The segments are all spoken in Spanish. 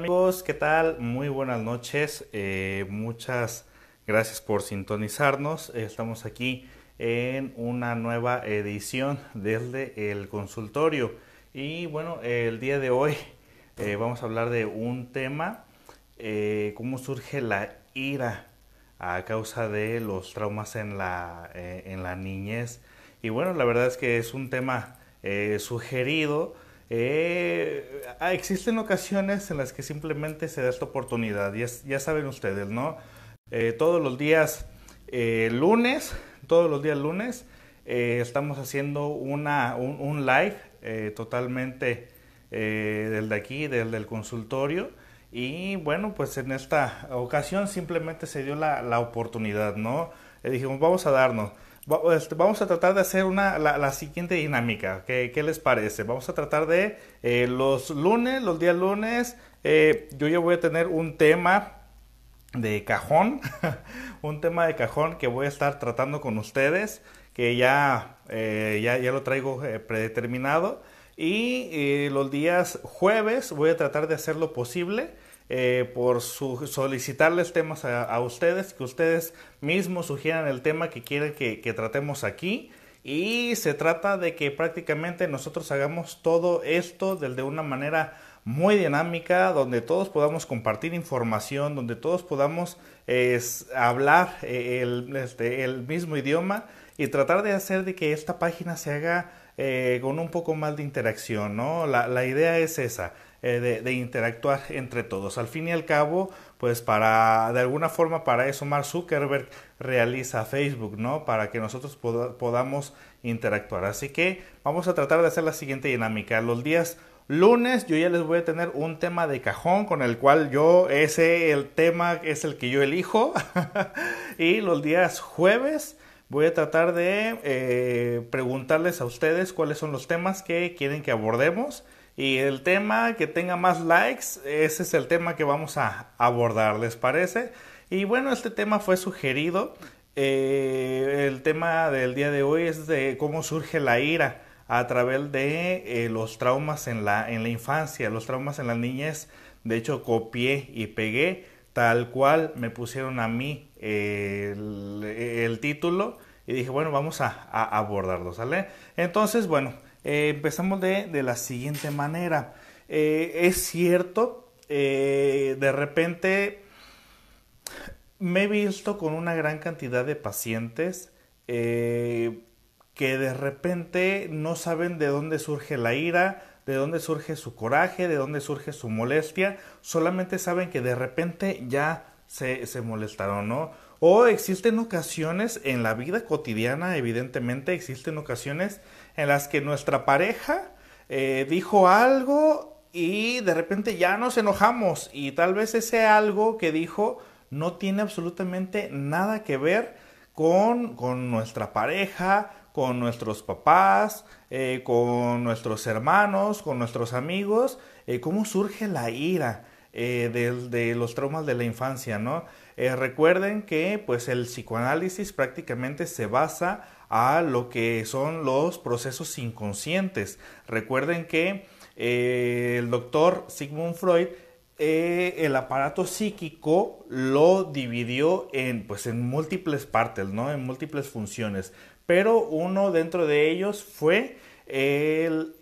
amigos? ¿Qué tal? Muy buenas noches. Muchas gracias por sintonizarnos. Estamos aquí en una nueva edición desde el consultorio. Y bueno, el día de hoy vamos a hablar de un tema, cómo surge la ira a causa de los traumas en la niñez. Y bueno, la verdad es que es un tema sugerido. Existen ocasiones en las que simplemente se da esta oportunidad, ya saben ustedes, ¿no? Todos los días lunes, todos los días lunes, estamos haciendo un live totalmente desde aquí, desde el consultorio. Y bueno, pues en esta ocasión simplemente se dio la oportunidad, ¿no? Dijimos, vamos a darnos. Vamos a tratar de hacer la siguiente dinámica. ¿Qué les parece? Vamos a tratar de los días lunes, yo ya voy a tener un tema de cajón, un tema de cajón que voy a estar tratando con ustedes, que ya lo traigo predeterminado. Y los días jueves voy a tratar de hacer lo posible solicitarles temas a ustedes, que ustedes mismos sugieran el tema que quieren que tratemos aquí. Y se trata de que prácticamente nosotros hagamos todo esto de una manera muy dinámica, donde todos podamos compartir información, donde todos podamos hablar el mismo idioma y tratar de hacer de que esta página se haga con un poco más de interacción, ¿no? La idea es esa, de interactuar entre todos. Al fin y al cabo, pues de alguna forma para eso Mark Zuckerberg realiza Facebook, ¿no? Para que nosotros podamos interactuar. Así que vamos a tratar de hacer la siguiente dinámica. Los días lunes yo ya les voy a tener un tema de cajón con el cual el tema es el que yo elijo. Y los días jueves voy a tratar de preguntarles a ustedes cuáles son los temas que quieren que abordemos. Y el tema que tenga más likes, ese es el tema que vamos a abordar, ¿les parece? Y bueno, este tema fue sugerido. El tema del día de hoy es de cómo surge la ira a través de los traumas en la infancia, los traumas en la niñez. De hecho, copié y pegué tal cual me pusieron a mí el título y dije, bueno, vamos a abordarlo, ¿sale? Entonces, bueno, empezamos de la siguiente manera. Es cierto, de repente me he visto con una gran cantidad de pacientes que de repente no saben de dónde surge la ira, de dónde surge su coraje, de dónde surge su molestia, solamente saben que de repente ya se molestaron, ¿no? O existen ocasiones en la vida cotidiana, evidentemente existen ocasiones en las que nuestra pareja dijo algo y de repente ya nos enojamos y tal vez ese algo que dijo no tiene absolutamente nada que ver con nuestra pareja, con nuestros papás, con nuestros hermanos, con nuestros amigos. ¿Cómo surge la ira de los traumas de la infancia, ¿no? Recuerden que pues el psicoanálisis prácticamente se basa a lo que son los procesos inconscientes. Recuerden que el doctor Sigmund Freud el aparato psíquico lo dividió en múltiples partes, ¿no? En múltiples funciones. Pero uno dentro de ellos fue el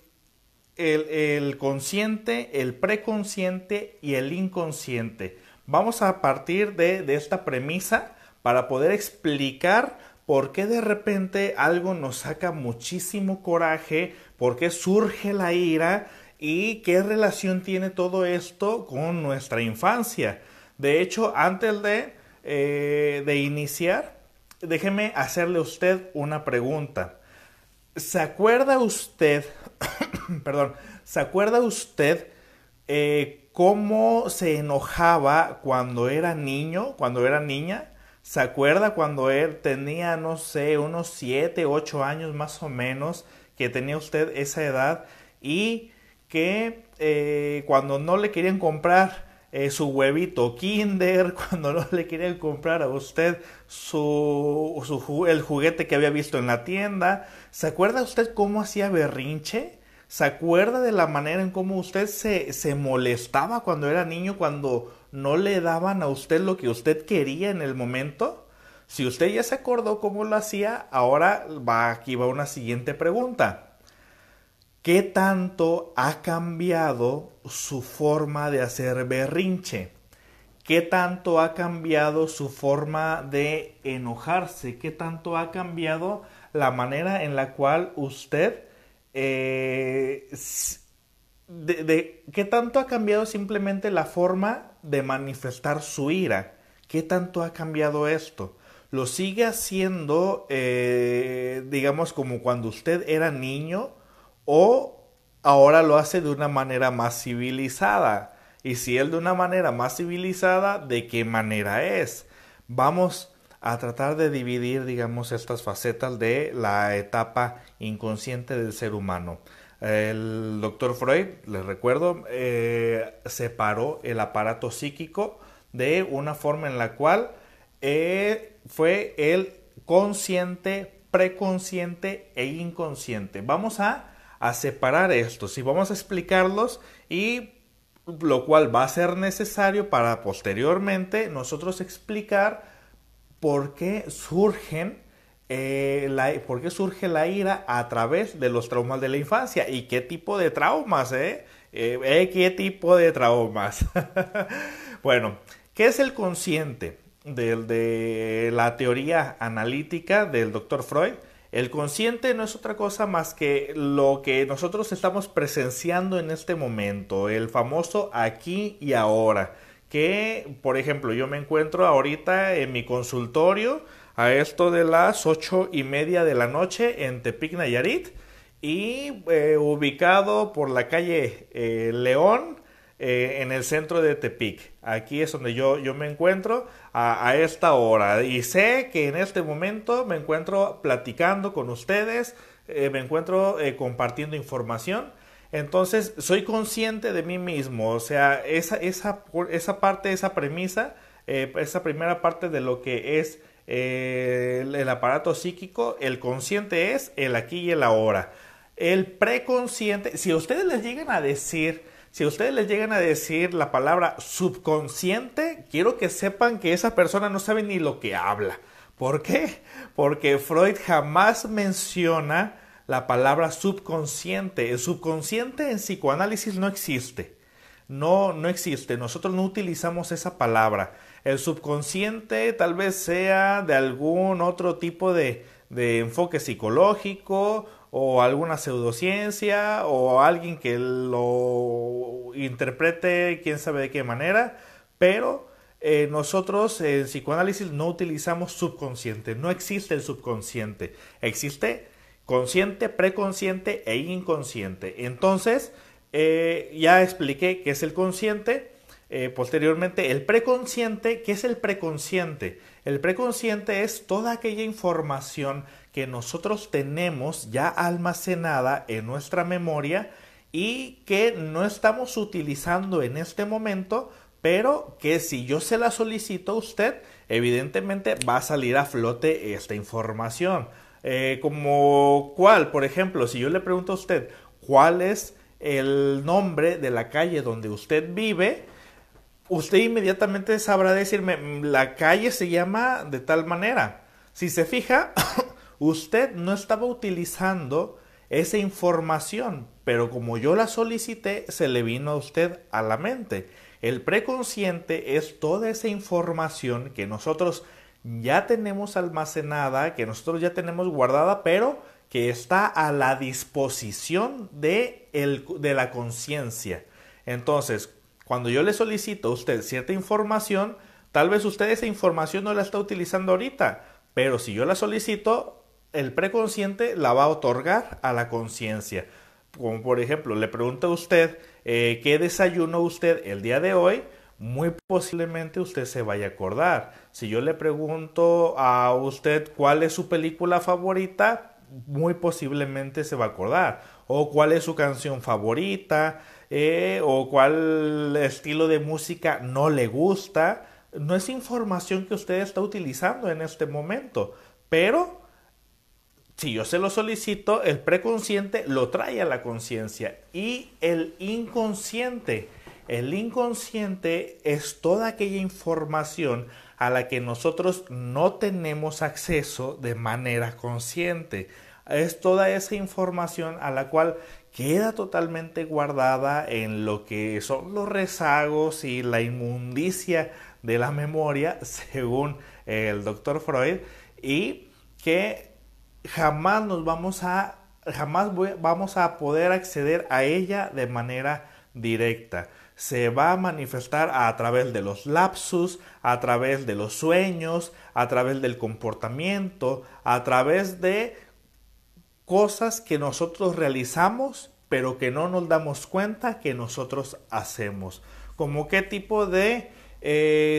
consciente, el preconsciente y el inconsciente. Vamos a partir de esta premisa para poder explicar por qué de repente algo nos saca muchísimo coraje, por qué surge la ira y qué relación tiene todo esto con nuestra infancia. De hecho, antes de iniciar, déjeme hacerle a usted una pregunta. ¿Se acuerda usted, perdón, ¿se acuerda usted cómo se enojaba cuando era niño, cuando era niña? ¿Se acuerda cuando él tenía, no sé, unos 7, 8 años más o menos, que tenía usted esa edad y que cuando no le querían comprar su huevito Kinder, cuando no le querían comprar a usted el juguete que había visto en la tienda? ¿Se acuerda usted cómo hacía berrinche? ¿Se acuerda de la manera en cómo usted se molestaba cuando era niño, cuando no le daban a usted lo que usted quería en el momento? Si usted ya se acordó cómo lo hacía, ahora aquí va una siguiente pregunta. ¿Qué tanto ha cambiado su forma de hacer berrinche? ¿Qué tanto ha cambiado su forma de enojarse? ¿Qué tanto ha cambiado la manera en la cual usted qué tanto ha cambiado simplemente la forma de manifestar su ira? ¿Qué tanto ha cambiado esto? ¿Lo sigue haciendo, digamos, como cuando usted era niño, o ahora lo hace de una manera más civilizada? Y si él de una manera más civilizada, ¿de qué manera es? Vamos a tratar de dividir, digamos, estas facetas de la etapa inconsciente del ser humano. El doctor Freud, les recuerdo, separó el aparato psíquico de una forma en la cual fue el consciente, preconsciente e inconsciente. Vamos a separar estos y vamos a explicarlos, y lo cual va a ser necesario para posteriormente nosotros explicar por qué por qué surge la ira a través de los traumas de la infancia y qué tipo de traumas, qué tipo de traumas. Bueno, ¿qué es el consciente? De la teoría analítica del doctor Freud. El consciente no es otra cosa más que lo que nosotros estamos presenciando en este momento, el famoso aquí y ahora. Que, por ejemplo, yo me encuentro ahorita en mi consultorio a esto de las 8:30 de la noche en Tepic, Nayarit, y ubicado por la calle León, en el centro de Tepic. Aquí es donde yo me encuentro a esta hora, y sé que en este momento me encuentro platicando con ustedes, me encuentro compartiendo información. Entonces soy consciente de mí mismo, o sea, esa parte, esa premisa, esa primera parte de lo que es el aparato psíquico. El consciente es el aquí y el ahora. El preconsciente, si ustedes les llegan a decir la palabra subconsciente, quiero que sepan que esa persona no sabe ni lo que habla. ¿Por qué? Porque Freud jamás menciona la palabra subconsciente. El subconsciente en psicoanálisis no existe. No existe. Nosotros no utilizamos esa palabra. El subconsciente tal vez sea de algún otro tipo de enfoque psicológico, o alguna pseudociencia, o alguien que lo interprete quién sabe de qué manera, pero nosotros en psicoanálisis no utilizamos subconsciente. No existe el subconsciente. Existe consciente, preconsciente e inconsciente. Entonces, ya expliqué qué es el consciente. Posteriormente, el preconsciente. ¿Qué es el preconsciente? El preconsciente es toda aquella información que nosotros tenemos ya almacenada en nuestra memoria y que no estamos utilizando en este momento, pero que si yo se la solicito a usted, evidentemente va a salir a flote esta información. Como cuál, por ejemplo, si yo le pregunto a usted cuál es el nombre de la calle donde usted vive, usted inmediatamente sabrá decirme, la calle se llama de tal manera. Si se fija, usted no estaba utilizando esa información, pero como yo la solicité, se le vino a usted a la mente. El preconsciente es toda esa información que nosotros ya tenemos almacenada, que nosotros ya tenemos guardada, pero que está a la disposición de la conciencia. Entonces, cuando yo le solicito a usted cierta información, tal vez usted esa información no la está utilizando ahorita, pero si yo la solicito, el preconsciente la va a otorgar a la conciencia. Como por ejemplo, le pregunto a usted qué desayunó usted el día de hoy, muy posiblemente usted se vaya a acordar. Si yo le pregunto a usted cuál es su película favorita, muy posiblemente se va a acordar. O cuál es su canción favorita, o cuál estilo de música no le gusta. No es información que usted está utilizando en este momento, pero Si yo se lo solicito, el preconsciente lo trae a la conciencia. Y el inconsciente es toda aquella información a la que nosotros no tenemos acceso de manera consciente. Es toda esa información a la cual queda totalmente guardada en lo que son los rezagos y la inmundicia de la memoria, según el doctor Freud, y que jamás vamos a poder acceder a ella de manera directa. Se va a manifestar a través de los lapsus, a través de los sueños, a través del comportamiento, a través de cosas que nosotros realizamos, pero que no nos damos cuenta que nosotros hacemos. ¿Cómo qué tipo de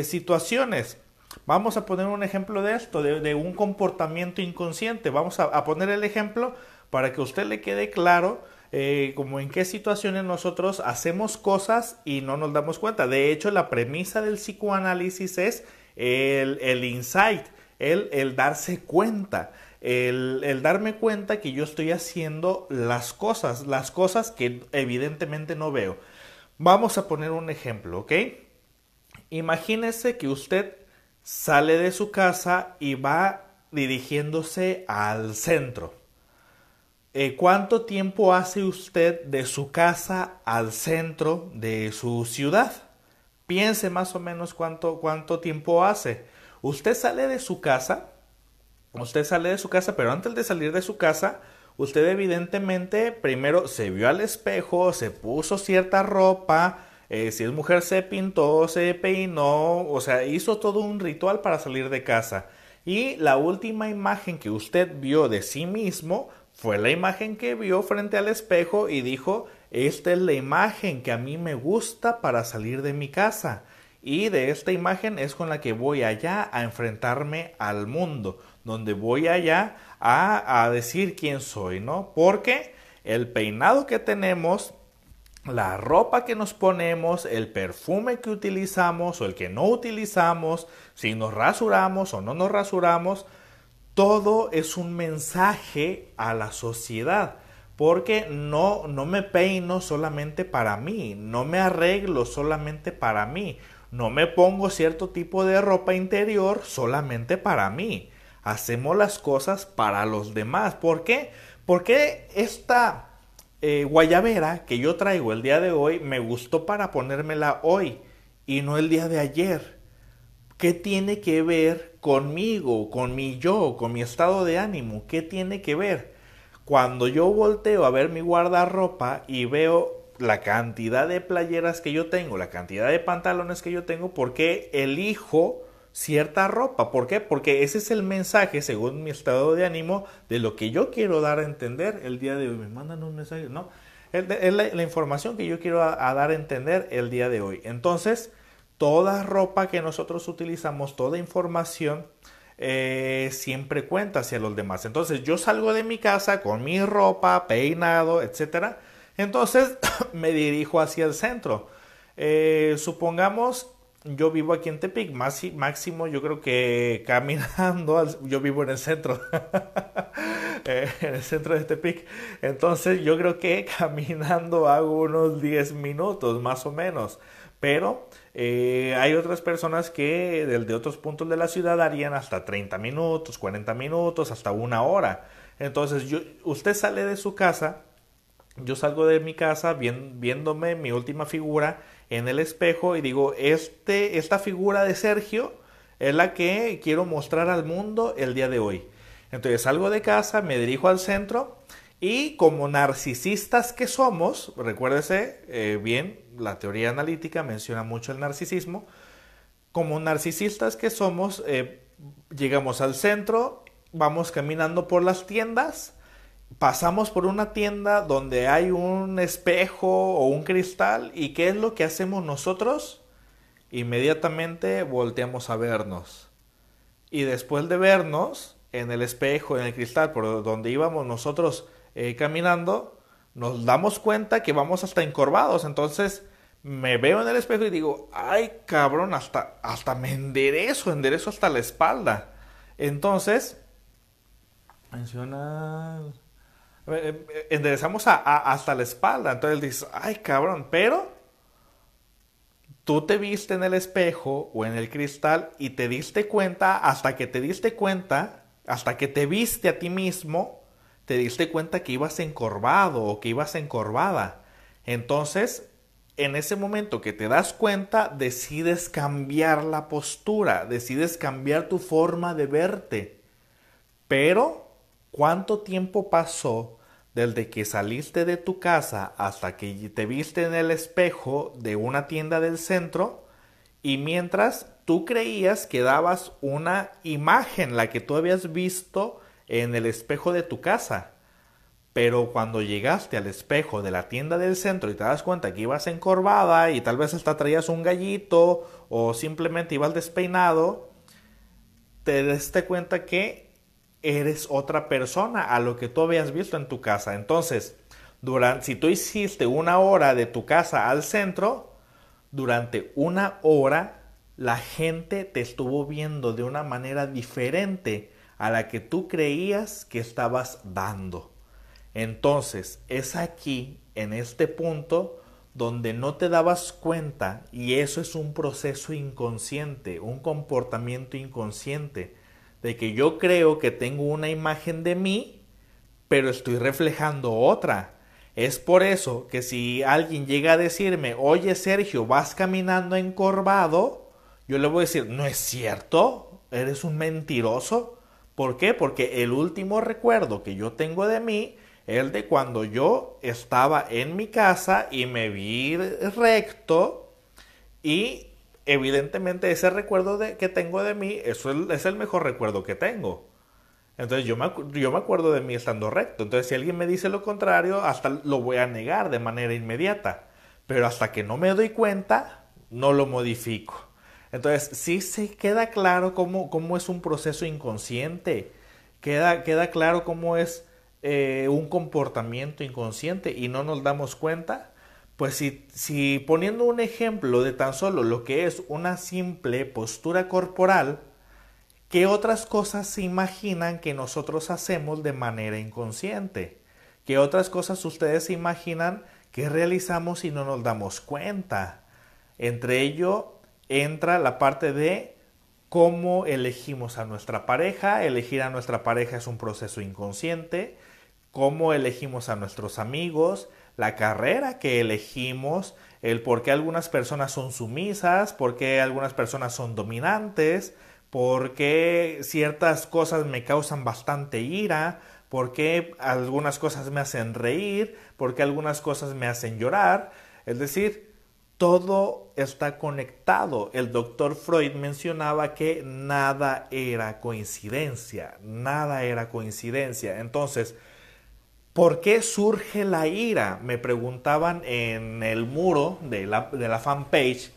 situaciones? Vamos a poner un ejemplo de esto, de un comportamiento inconsciente. Vamos a poner el ejemplo para que a usted le quede claro como en qué situaciones nosotros hacemos cosas y no nos damos cuenta. De hecho, la premisa del psicoanálisis es el insight, el darse cuenta, el darme cuenta que yo estoy haciendo las cosas que evidentemente no veo. Vamos a poner un ejemplo, ¿ok? Imagínese que usted sale de su casa y va dirigiéndose al centro. ¿Cuánto tiempo hace usted de su casa al centro de su ciudad? Piense más o menos cuánto tiempo hace. Usted sale de su casa, pero antes de salir de su casa, usted evidentemente primero se vio al espejo, se puso cierta ropa, si es mujer se pintó, se peinó, o sea, hizo todo un ritual para salir de casa. Y la última imagen que usted vio de sí mismo fue la imagen que vio frente al espejo y dijo, esta es la imagen que a mí me gusta para salir de mi casa. Y de esta imagen es con la que voy allá a enfrentarme al mundo, donde voy allá a decir quién soy, ¿no? Porque el peinado que tenemos, la ropa que nos ponemos, el perfume que utilizamos o el que no utilizamos, si nos rasuramos o no nos rasuramos, todo es un mensaje a la sociedad. Porque no me peino solamente para mí, no me arreglo solamente para mí, no me pongo cierto tipo de ropa interior solamente para mí. Hacemos las cosas para los demás. ¿Por qué? Porque esta guayabera que yo traigo el día de hoy me gustó para ponérmela hoy y no el día de ayer. ¿Qué tiene que ver conmigo, con mi yo, con mi estado de ánimo? ¿Qué tiene que ver? Cuando yo volteo a ver mi guardarropa y veo la cantidad de playeras que yo tengo, la cantidad de pantalones que yo tengo, ¿por qué elijo cierta ropa? ¿Por qué? Porque ese es el mensaje, según mi estado de ánimo, de lo que yo quiero dar a entender el día de hoy. Me mandan un mensaje, ¿no? Es la información que yo quiero dar a entender el día de hoy. Entonces, toda ropa que nosotros utilizamos, toda información, siempre cuenta hacia los demás. Entonces yo salgo de mi casa con mi ropa, peinado, etcétera. Entonces me dirijo hacia el centro. Supongamos, yo vivo aquí en Tepic, máximo yo creo que caminando, yo vivo en el centro, en el centro de Tepic. Entonces yo creo que caminando hago unos 10 minutos más o menos. Pero hay otras personas que de otros puntos de la ciudad harían hasta 30 minutos, 40 minutos, hasta una hora. Entonces usted sale de su casa, yo salgo de mi casa viéndome mi última figura en el espejo y digo, esta figura de Sergio es la que quiero mostrar al mundo el día de hoy. Entonces salgo de casa, me dirijo al centro y como narcisistas que somos, recuérdese bien, la teoría analítica menciona mucho el narcisismo. Como narcisistas que somos, llegamos al centro, vamos caminando por las tiendas, pasamos por una tienda donde hay un espejo o un cristal y ¿qué es lo que hacemos nosotros? Inmediatamente volteamos a vernos. Y después de vernos en el espejo, en el cristal, por donde íbamos nosotros caminando, nos damos cuenta que vamos hasta encorvados. Entonces me veo en el espejo y digo, ay cabrón, hasta me enderezo hasta la espalda. Entonces Menciona... enderezamos hasta la espalda. Entonces dices, ay cabrón, pero tú te viste en el espejo o en el cristal y te diste cuenta, hasta que te diste cuenta, hasta que te viste a ti mismo, te diste cuenta que ibas encorvado o que ibas encorvada. Entonces, en ese momento que te das cuenta, decides cambiar la postura, decides cambiar tu forma de verte. Pero, ¿cuánto tiempo pasó desde que saliste de tu casa hasta que te viste en el espejo de una tienda del centro? Y mientras tú creías que dabas una imagen, la que tú habías visto en el espejo de tu casa. Pero cuando llegaste al espejo de la tienda del centro y te das cuenta que ibas encorvada y tal vez hasta traías un gallito o simplemente ibas despeinado, te diste cuenta que eres otra persona a lo que tú habías visto en tu casa. Entonces, si tú hiciste una hora de tu casa al centro, durante una hora la gente te estuvo viendo de una manera diferente a la que tú creías que estabas dando. Entonces, es aquí, en este punto, donde no te dabas cuenta, y eso es un proceso inconsciente, un comportamiento inconsciente, de que yo creo que tengo una imagen de mí, pero estoy reflejando otra. Es por eso que si alguien llega a decirme, oye Sergio, vas caminando encorvado, yo le voy a decir, no es cierto, eres un mentiroso. ¿Por qué? Porque el último recuerdo que yo tengo de mí es el de cuando yo estaba en mi casa y me vi recto, y evidentemente ese recuerdo que tengo de mí, eso es el mejor recuerdo que tengo. Entonces yo me acuerdo de mí estando recto. Entonces si alguien me dice lo contrario, hasta lo voy a negar de manera inmediata. Pero hasta que no me doy cuenta, no lo modifico. Entonces sí se queda claro cómo es un proceso inconsciente. Queda claro cómo es un comportamiento inconsciente y no nos damos cuenta. Pues si poniendo un ejemplo de tan solo lo que es una simple postura corporal, ¿qué otras cosas se imaginan que nosotros hacemos de manera inconsciente? ¿Qué otras cosas ustedes se imaginan que realizamos y no nos damos cuenta? Entre ello entra la parte de cómo elegimos a nuestra pareja. Elegir a nuestra pareja es un proceso inconsciente. Cómo elegimos a nuestros amigos, la carrera que elegimos, el por qué algunas personas son sumisas, por qué algunas personas son dominantes, por qué ciertas cosas me causan bastante ira, por qué algunas cosas me hacen reír, por qué algunas cosas me hacen llorar. Es decir, todo está conectado. El doctor Freud mencionaba que nada era coincidencia, nada era coincidencia. Entonces, ¿por qué surge la ira? Me preguntaban en el muro de la fanpage,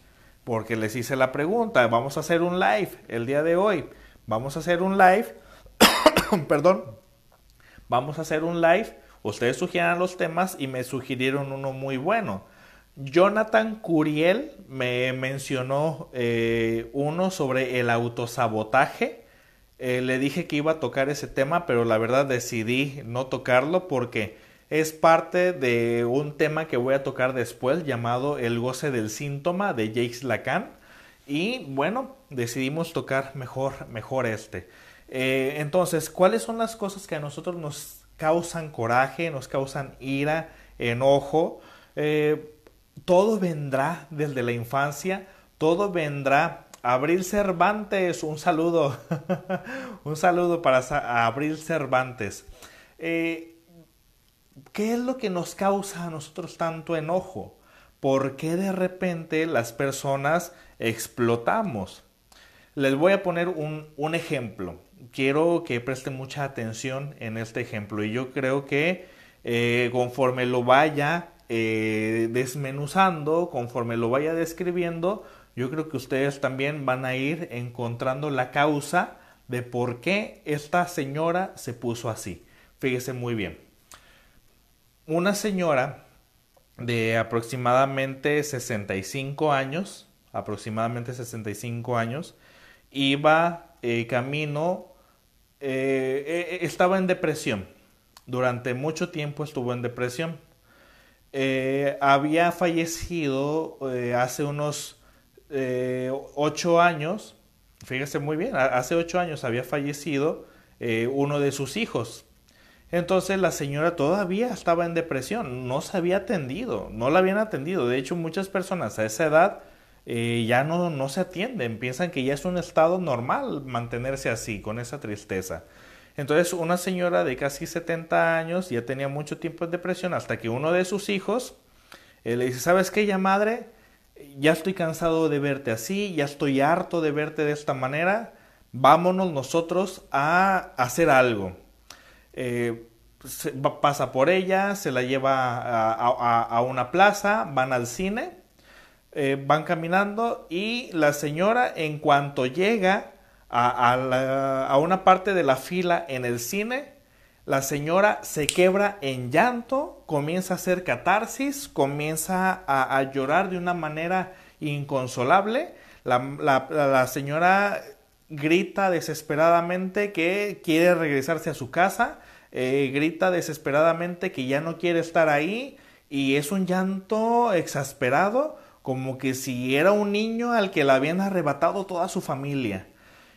porque les hice la pregunta. Vamos a hacer un live el día de hoy. Vamos a hacer un live. Perdón. Vamos a hacer un live. Ustedes sugieran los temas y me sugirieron uno muy bueno. Jonathan Curiel me mencionó uno sobre el autosabotaje. Le dije que iba a tocar ese tema, pero la verdad decidí no tocarlo porque es parte de un tema que voy a tocar después llamado El goce del síntoma de Jacques Lacan. Y bueno, decidimos tocar mejor este. Entonces, ¿cuáles son las cosas que a nosotros nos causan coraje, nos causan ira, enojo? Todo vendrá desde la infancia, todo vendrá. Abril Cervantes, un saludo, un saludo para Abril Cervantes. ¿Qué es lo que nos causa a nosotros tanto enojo? ¿Por qué de repente las personas explotamos? Les voy a poner un ejemplo. Quiero que presten mucha atención en este ejemplo y yo creo que conforme lo vaya desmenuzando, conforme lo vaya describiendo, yo creo que ustedes también van a ir encontrando la causa de por qué esta señora se puso así. Fíjese muy bien. Una señora de aproximadamente 65 años, iba camino estaba en depresión. Durante mucho tiempo estuvo en depresión. Había fallecido hace unos 8 años. Fíjese muy bien, hace 8 años había fallecido uno de sus hijos. Entonces la señora todavía estaba en depresión, no se había atendido, no la habían atendido. De hecho, muchas personas a esa edad ya no se atienden, piensan que ya es un estado normal mantenerse así, con esa tristeza. Entonces una señora de casi 70 años ya tenía mucho tiempo en depresión hasta que uno de sus hijos le dice, ¿sabes qué, ya madre? Ya estoy cansado de verte así, ya estoy harto de verte de esta manera, vámonos nosotros a hacer algo. Pasa por ella, se la lleva a una plaza, van al cine, van caminando y la señora en cuanto llega a una parte de la fila en el cine, la señora se quebra en llanto, comienza a hacer catarsis, comienza a llorar de una manera inconsolable. La señora grita desesperadamente que quiere regresarse a su casa, grita desesperadamente que ya no quiere estar ahí y es un llanto exasperado como que si era un niño al que le habían arrebatado toda su familia.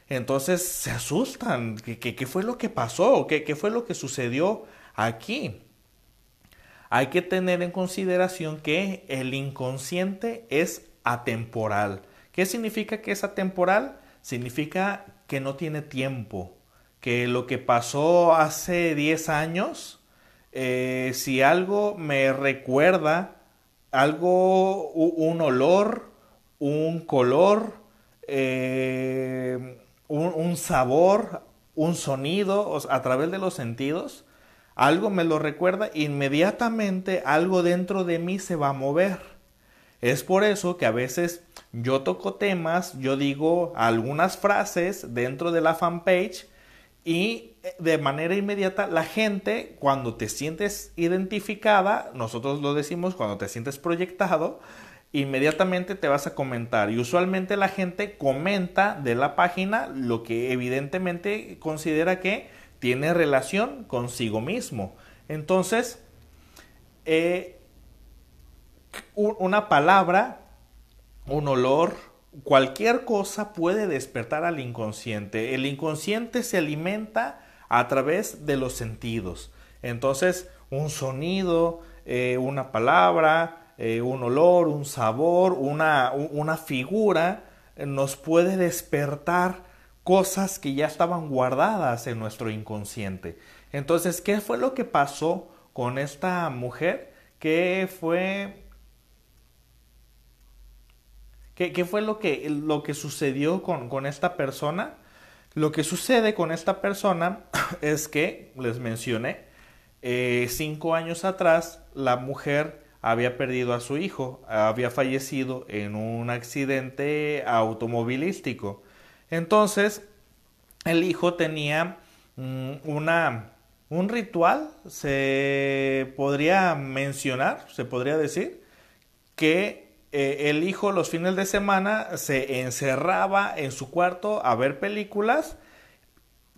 Entonces se asustan. ¿Qué fue lo que pasó? ¿Qué fue lo que sucedió aquí? Hay que tener en consideración que el inconsciente es atemporal. ¿Qué significa que es atemporal? Significa que no tiene tiempo. Que lo que pasó hace 10 años, si algo me recuerda, algo, un olor, un color, un sabor, un sonido, o sea, a través de los sentidos, algo me lo recuerda, inmediatamente algo dentro de mí se va a mover. Es por eso que a veces yo toco temas, yo digo algunas frases dentro de la fanpage y de manera inmediata la gente, cuando te sientes identificada, nosotros lo decimos cuando te sientes proyectado, inmediatamente te vas a comentar y usualmente la gente comenta de la página lo que evidentemente considera que tiene relación consigo mismo. Entonces, una palabra, un olor, cualquier cosa puede despertar al inconsciente. El inconsciente se alimenta a través de los sentidos. Entonces, un sonido, una palabra, un olor, un sabor, una figura, nos puede despertar cosas que ya estaban guardadas en nuestro inconsciente. Entonces, ¿qué fue lo que pasó con esta mujer? ¿Qué fue lo que sucedió con esta persona? Lo que sucede con esta persona es que, les mencioné, 5 años atrás la mujer había perdido a su hijo, había fallecido en un accidente automovilístico. Entonces, el hijo tenía un ritual, se podría mencionar, se podría decir, que el hijo los fines de semana se encerraba en su cuarto a ver películas,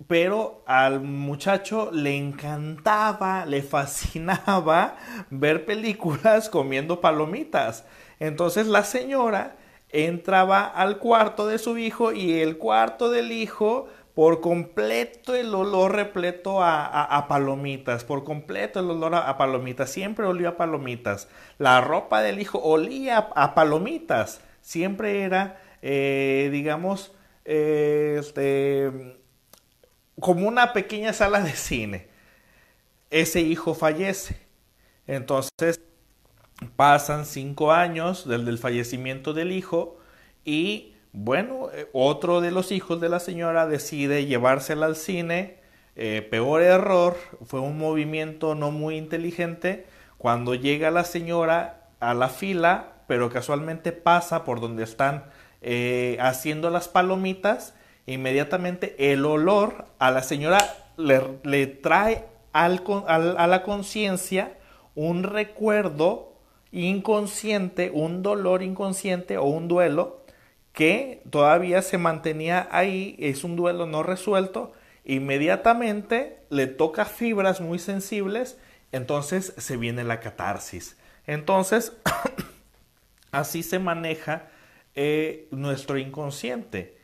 pero al muchacho le encantaba, le fascinaba ver películas comiendo palomitas. Entonces la señora entraba al cuarto de su hijo y el cuarto del hijo por completo el olor repleto a palomitas, por completo el olor a palomitas, siempre olía a palomitas. La ropa del hijo olía a palomitas, siempre era, digamos, como una pequeña sala de cine. Ese hijo fallece. Entonces pasan 5 años desde el fallecimiento del hijo y bueno, otro de los hijos de la señora decide llevársela al cine. Peor error, fue un movimiento no muy inteligente. Cuando llega la señora a la fila, pero casualmente pasa por donde están haciendo las palomitas, inmediatamente el olor a la señora le trae a la conciencia un recuerdo inconsciente, un dolor inconsciente o un duelo que todavía se mantenía ahí, es un duelo no resuelto inmediatamente le toca fibras muy sensibles, entonces se viene la catarsis. Entonces, así se maneja nuestro inconsciente.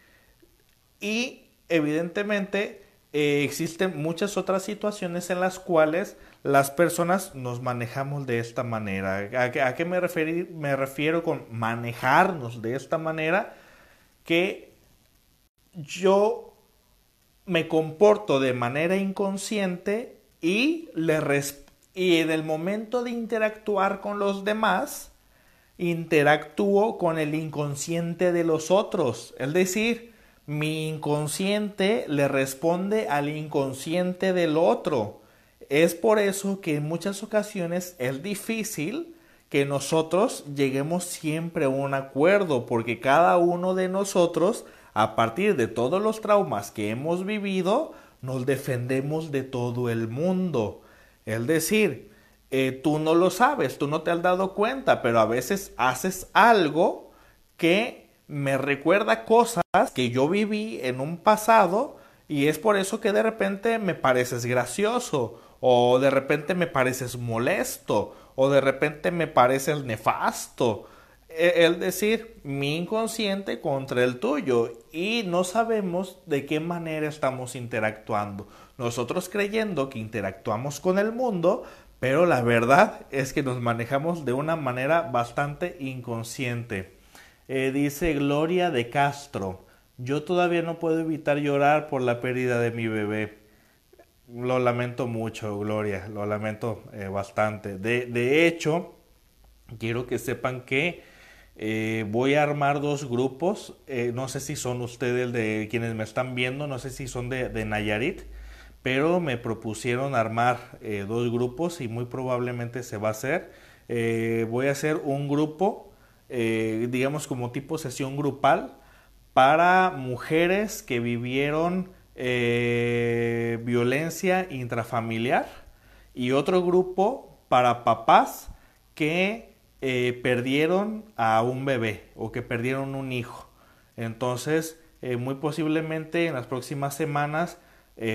Y evidentemente existen muchas otras situaciones en las cuales las personas nos manejamos de esta manera. ¿A qué me refiero con manejarnos de esta manera? Que yo me comporto de manera inconsciente y en el momento de interactuar con los demás, interactúo con el inconsciente de los otros. Es decir, mi inconsciente le responde al inconsciente del otro. Es por eso que en muchas ocasiones es difícil que nosotros lleguemos siempre a un acuerdo, porque cada uno de nosotros, a partir de todos los traumas que hemos vivido, nos defendemos de todo el mundo. Es decir, tú no lo sabes, tú no te has dado cuenta, pero a veces haces algo que me recuerda cosas que yo viví en un pasado y es por eso que de repente me pareces gracioso o de repente me pareces molesto o de repente me pareces nefasto. Es decir, mi inconsciente contra el tuyo y no sabemos de qué manera estamos interactuando. Nosotros creyendo que interactuamos con el mundo, pero la verdad es que nos manejamos de una manera bastante inconsciente. Dice Gloria de Castro, yo todavía no puedo evitar llorar por la pérdida de mi bebé. Lo lamento mucho, Gloria, lo lamento bastante. De hecho, quiero que sepan que voy a armar dos grupos. No sé si son ustedes de quienes me están viendo, no sé si son de Nayarit, pero me propusieron armar dos grupos y muy probablemente se va a hacer. Voy a hacer un grupo, digamos como tipo sesión grupal, para mujeres que vivieron violencia intrafamiliar y otro grupo para papás que perdieron a un bebé o que perdieron un hijo. Entonces, muy posiblemente en las próximas semanas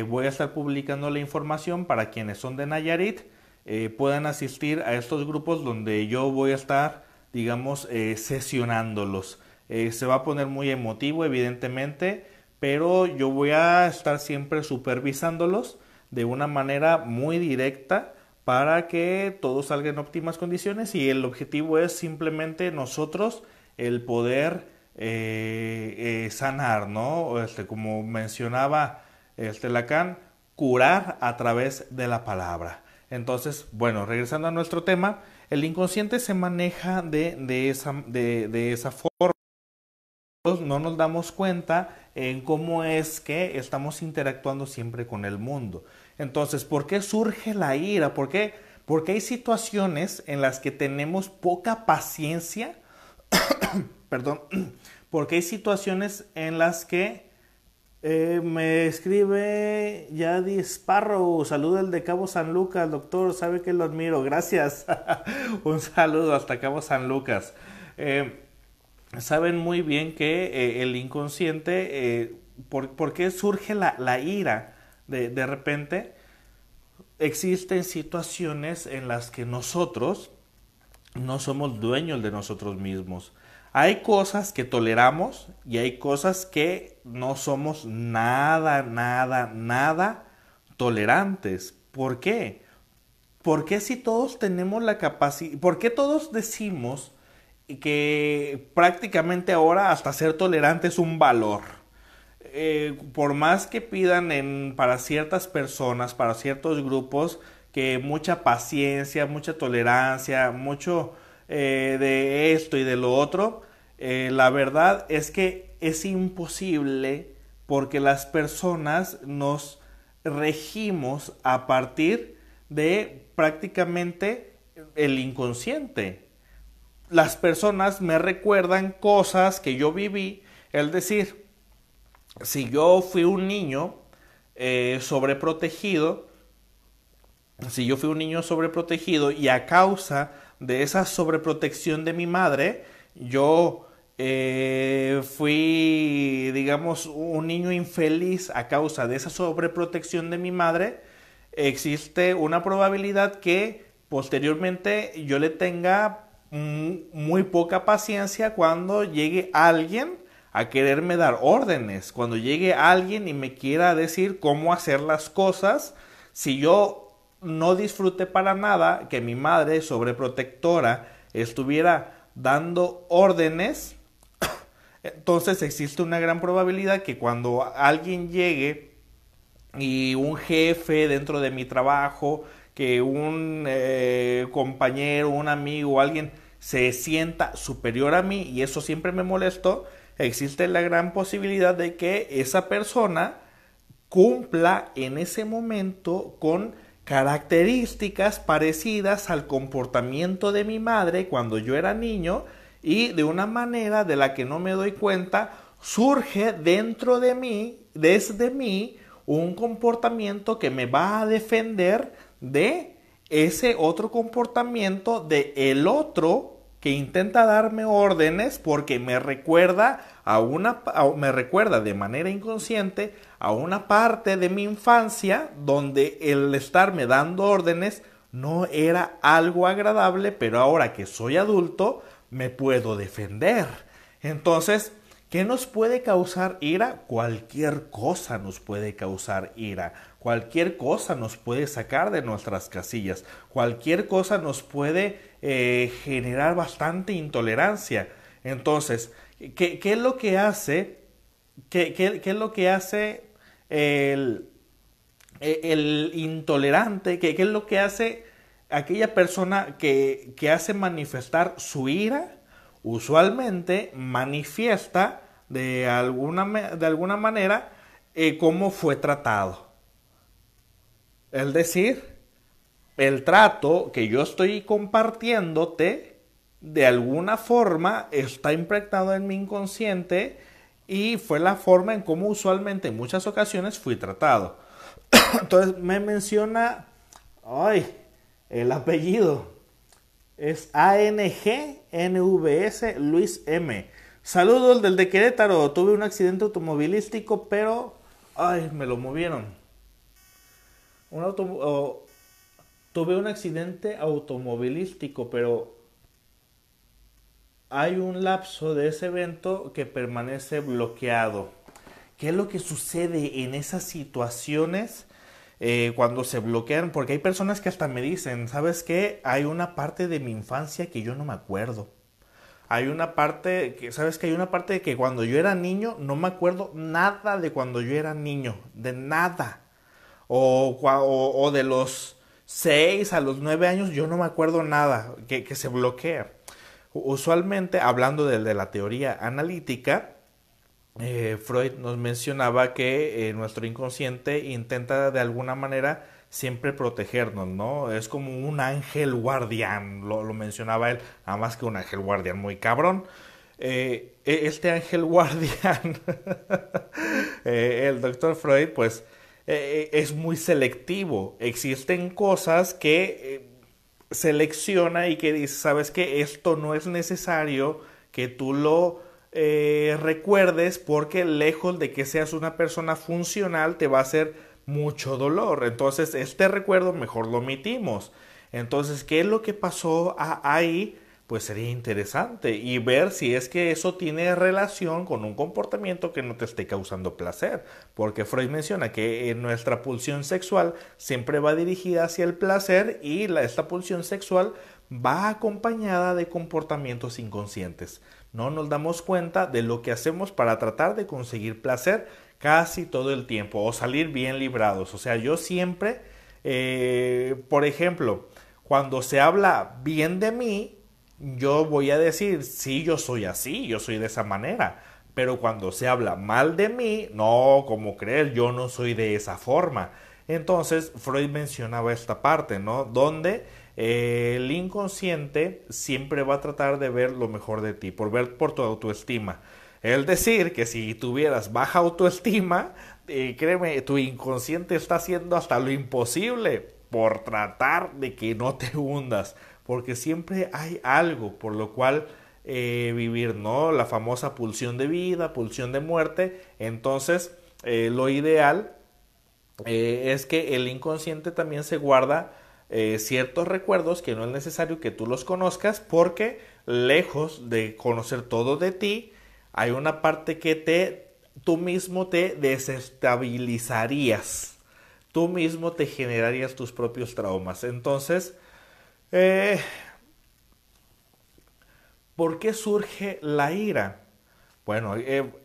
voy a estar publicando la información para quienes son de Nayarit puedan asistir a estos grupos donde yo voy a estar, digamos, sesionándolos. Se va a poner muy emotivo, evidentemente, pero yo voy a estar siempre supervisándolos de una manera muy directa para que todo salga en óptimas condiciones y el objetivo es simplemente nosotros el poder sanar, ¿no? Como mencionaba Lacan, curar a través de la palabra. Entonces, bueno, regresando a nuestro tema, el inconsciente se maneja de esa forma. No nos damos cuenta en cómo es que estamos interactuando siempre con el mundo. Entonces, ¿por qué surge la ira? Porque hay situaciones en las que tenemos poca paciencia. Perdón. Porque hay situaciones en las que me escribe Yadi Sparrow, saludo el de Cabo San Lucas, doctor, sabe que lo admiro, gracias. Un saludo hasta Cabo San Lucas. Saben muy bien que el inconsciente, ¿por qué surge la ira? De repente existen situaciones en las que nosotros no somos dueños de nosotros mismos. Hay cosas que toleramos y hay cosas que no somos nada tolerantes. ¿Por qué? ¿Por qué si todos tenemos la capacidad? ¿Por qué todos decimos que prácticamente ahora hasta ser tolerante es un valor? Por más que pidan para ciertas personas, para ciertos grupos, que mucha paciencia, mucha tolerancia, mucho de esto y de lo otro, la verdad es que es imposible porque las personas nos regimos a partir de prácticamente el inconsciente. Las personas me recuerdan cosas que yo viví, es decir, si yo fui un niño sobreprotegido, y a causa de esa sobreprotección de mi madre, yo fui, digamos, un niño infeliz a causa de esa sobreprotección de mi madre, existe una probabilidad que posteriormente yo le tenga muy poca paciencia cuando llegue alguien a quererme dar órdenes, cuando llegue alguien y me quiera decir cómo hacer las cosas, si yo no disfruté para nada que mi madre sobreprotectora estuviera dando órdenes, entonces existe una gran probabilidad que cuando alguien llegue y un jefe dentro de mi trabajo, que un compañero, un amigo, alguien se sienta superior a mí y eso siempre me molestó, existe la gran posibilidad de que esa persona cumpla en ese momento con características parecidas al comportamiento de mi madre cuando yo era niño y de una manera de la que no me doy cuenta surge dentro de mí, desde mí, un comportamiento que me va a defender de ese otro comportamiento de el otro que intenta darme órdenes porque me recuerda me recuerda de manera inconsciente a una parte de mi infancia donde el estarme dando órdenes no era algo agradable, pero ahora que soy adulto me puedo defender. Entonces, ¿qué nos puede causar ira? Cualquier cosa nos puede causar ira. Cualquier cosa nos puede sacar de nuestras casillas. Cualquier cosa nos puede generar bastante intolerancia. Entonces, ¿qué es lo que hace? ¿Qué es lo que hace el intolerante? ¿Qué es lo que hace aquella persona que hace manifestar su ira? Usualmente manifiesta de alguna manera cómo fue tratado. Es decir, el trato que yo estoy compartiéndote de alguna forma está impregnado en mi inconsciente y fue la forma en cómo usualmente en muchas ocasiones fui tratado. Entonces me menciona, el apellido. Es ANGNVS Luis M. Saludos del de Querétaro. Tuve un accidente automovilístico, pero me lo movieron. Tuve un accidente automovilístico, pero hay un lapso de ese evento que permanece bloqueado. ¿Qué es lo que sucede en esas situaciones cuando se bloquean? Porque hay personas que hasta me dicen, ¿sabes qué? Hay una parte de mi infancia que yo no me acuerdo. Hay una parte que, ¿sabes qué? Hay una parte de que cuando yo era niño no me acuerdo nada de cuando yo era niño, de nada. O de los 6 a los 9 años yo no me acuerdo nada, que se bloquea. Usualmente, hablando de la teoría analítica, Freud nos mencionaba que nuestro inconsciente intenta de alguna manera siempre protegernos, ¿no? Es como un ángel guardián, lo mencionaba él, nada más que un ángel guardián muy cabrón. Este ángel guardián, el doctor Freud, pues es muy selectivo. Existen cosas que selecciona y que dice, ¿sabes qué? Esto no es necesario que tú lo recuerdes porque lejos de que seas una persona funcional te va a hacer mucho dolor. Entonces este recuerdo mejor lo omitimos. Entonces, ¿qué es lo que pasó ahí? Pues sería interesante y ver si es que eso tiene relación con un comportamiento que no te esté causando placer, porque Freud menciona que nuestra pulsión sexual siempre va dirigida hacia el placer y esta pulsión sexual va acompañada de comportamientos inconscientes. No nos damos cuenta de lo que hacemos para tratar de conseguir placer casi todo el tiempo o salir bien librados. O sea, yo siempre, por ejemplo, cuando se habla bien de mí, yo voy a decir, sí, yo soy así, yo soy de esa manera. Pero cuando se habla mal de mí, no, como creer, yo no soy de esa forma. Entonces, Freud mencionaba esta parte, ¿no? Donde el inconsciente siempre va a tratar de ver lo mejor de ti, por tu autoestima. Es decir, que si tuvieras baja autoestima, créeme, tu inconsciente está haciendo hasta lo imposible por tratar de que no te hundas, porque siempre hay algo por lo cual vivir, ¿no? La famosa pulsión de vida, pulsión de muerte. Entonces, lo ideal es que el inconsciente también se guarda ciertos recuerdos que no es necesario que tú los conozcas, porque lejos de conocer todo de ti, hay una parte que tú mismo te desestabilizarías, tú mismo te generarías tus propios traumas. Entonces, eh, ¿por qué surge la ira? Bueno,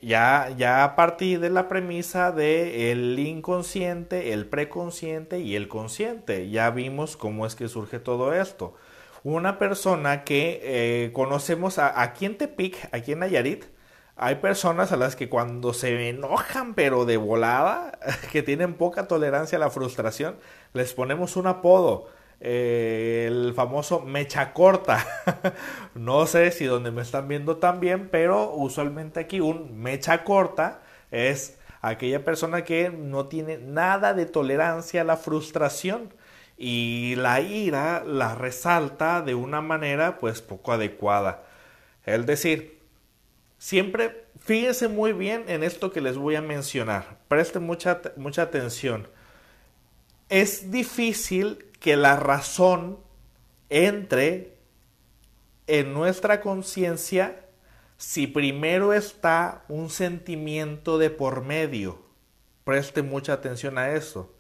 ya a partir de la premisa de el inconsciente, el preconsciente y el consciente, ya vimos cómo es que surge todo esto. Una persona que conocemos aquí en Tepic, aquí en Nayarit, hay personas a las que cuando se enojan pero de volada, que tienen poca tolerancia a la frustración, les ponemos un apodo. El famoso mecha corta. No sé si donde me están viendo también, pero usualmente aquí un mecha corta es aquella persona que no tiene nada de tolerancia a la frustración y la ira la resalta de una manera pues poco adecuada. Es decir, siempre fíjense muy bien en esto que les voy a mencionar. Presten mucha atención. Es difícil que la razón entre en nuestra conciencia si primero está un sentimiento de por medio. Preste mucha atención a eso.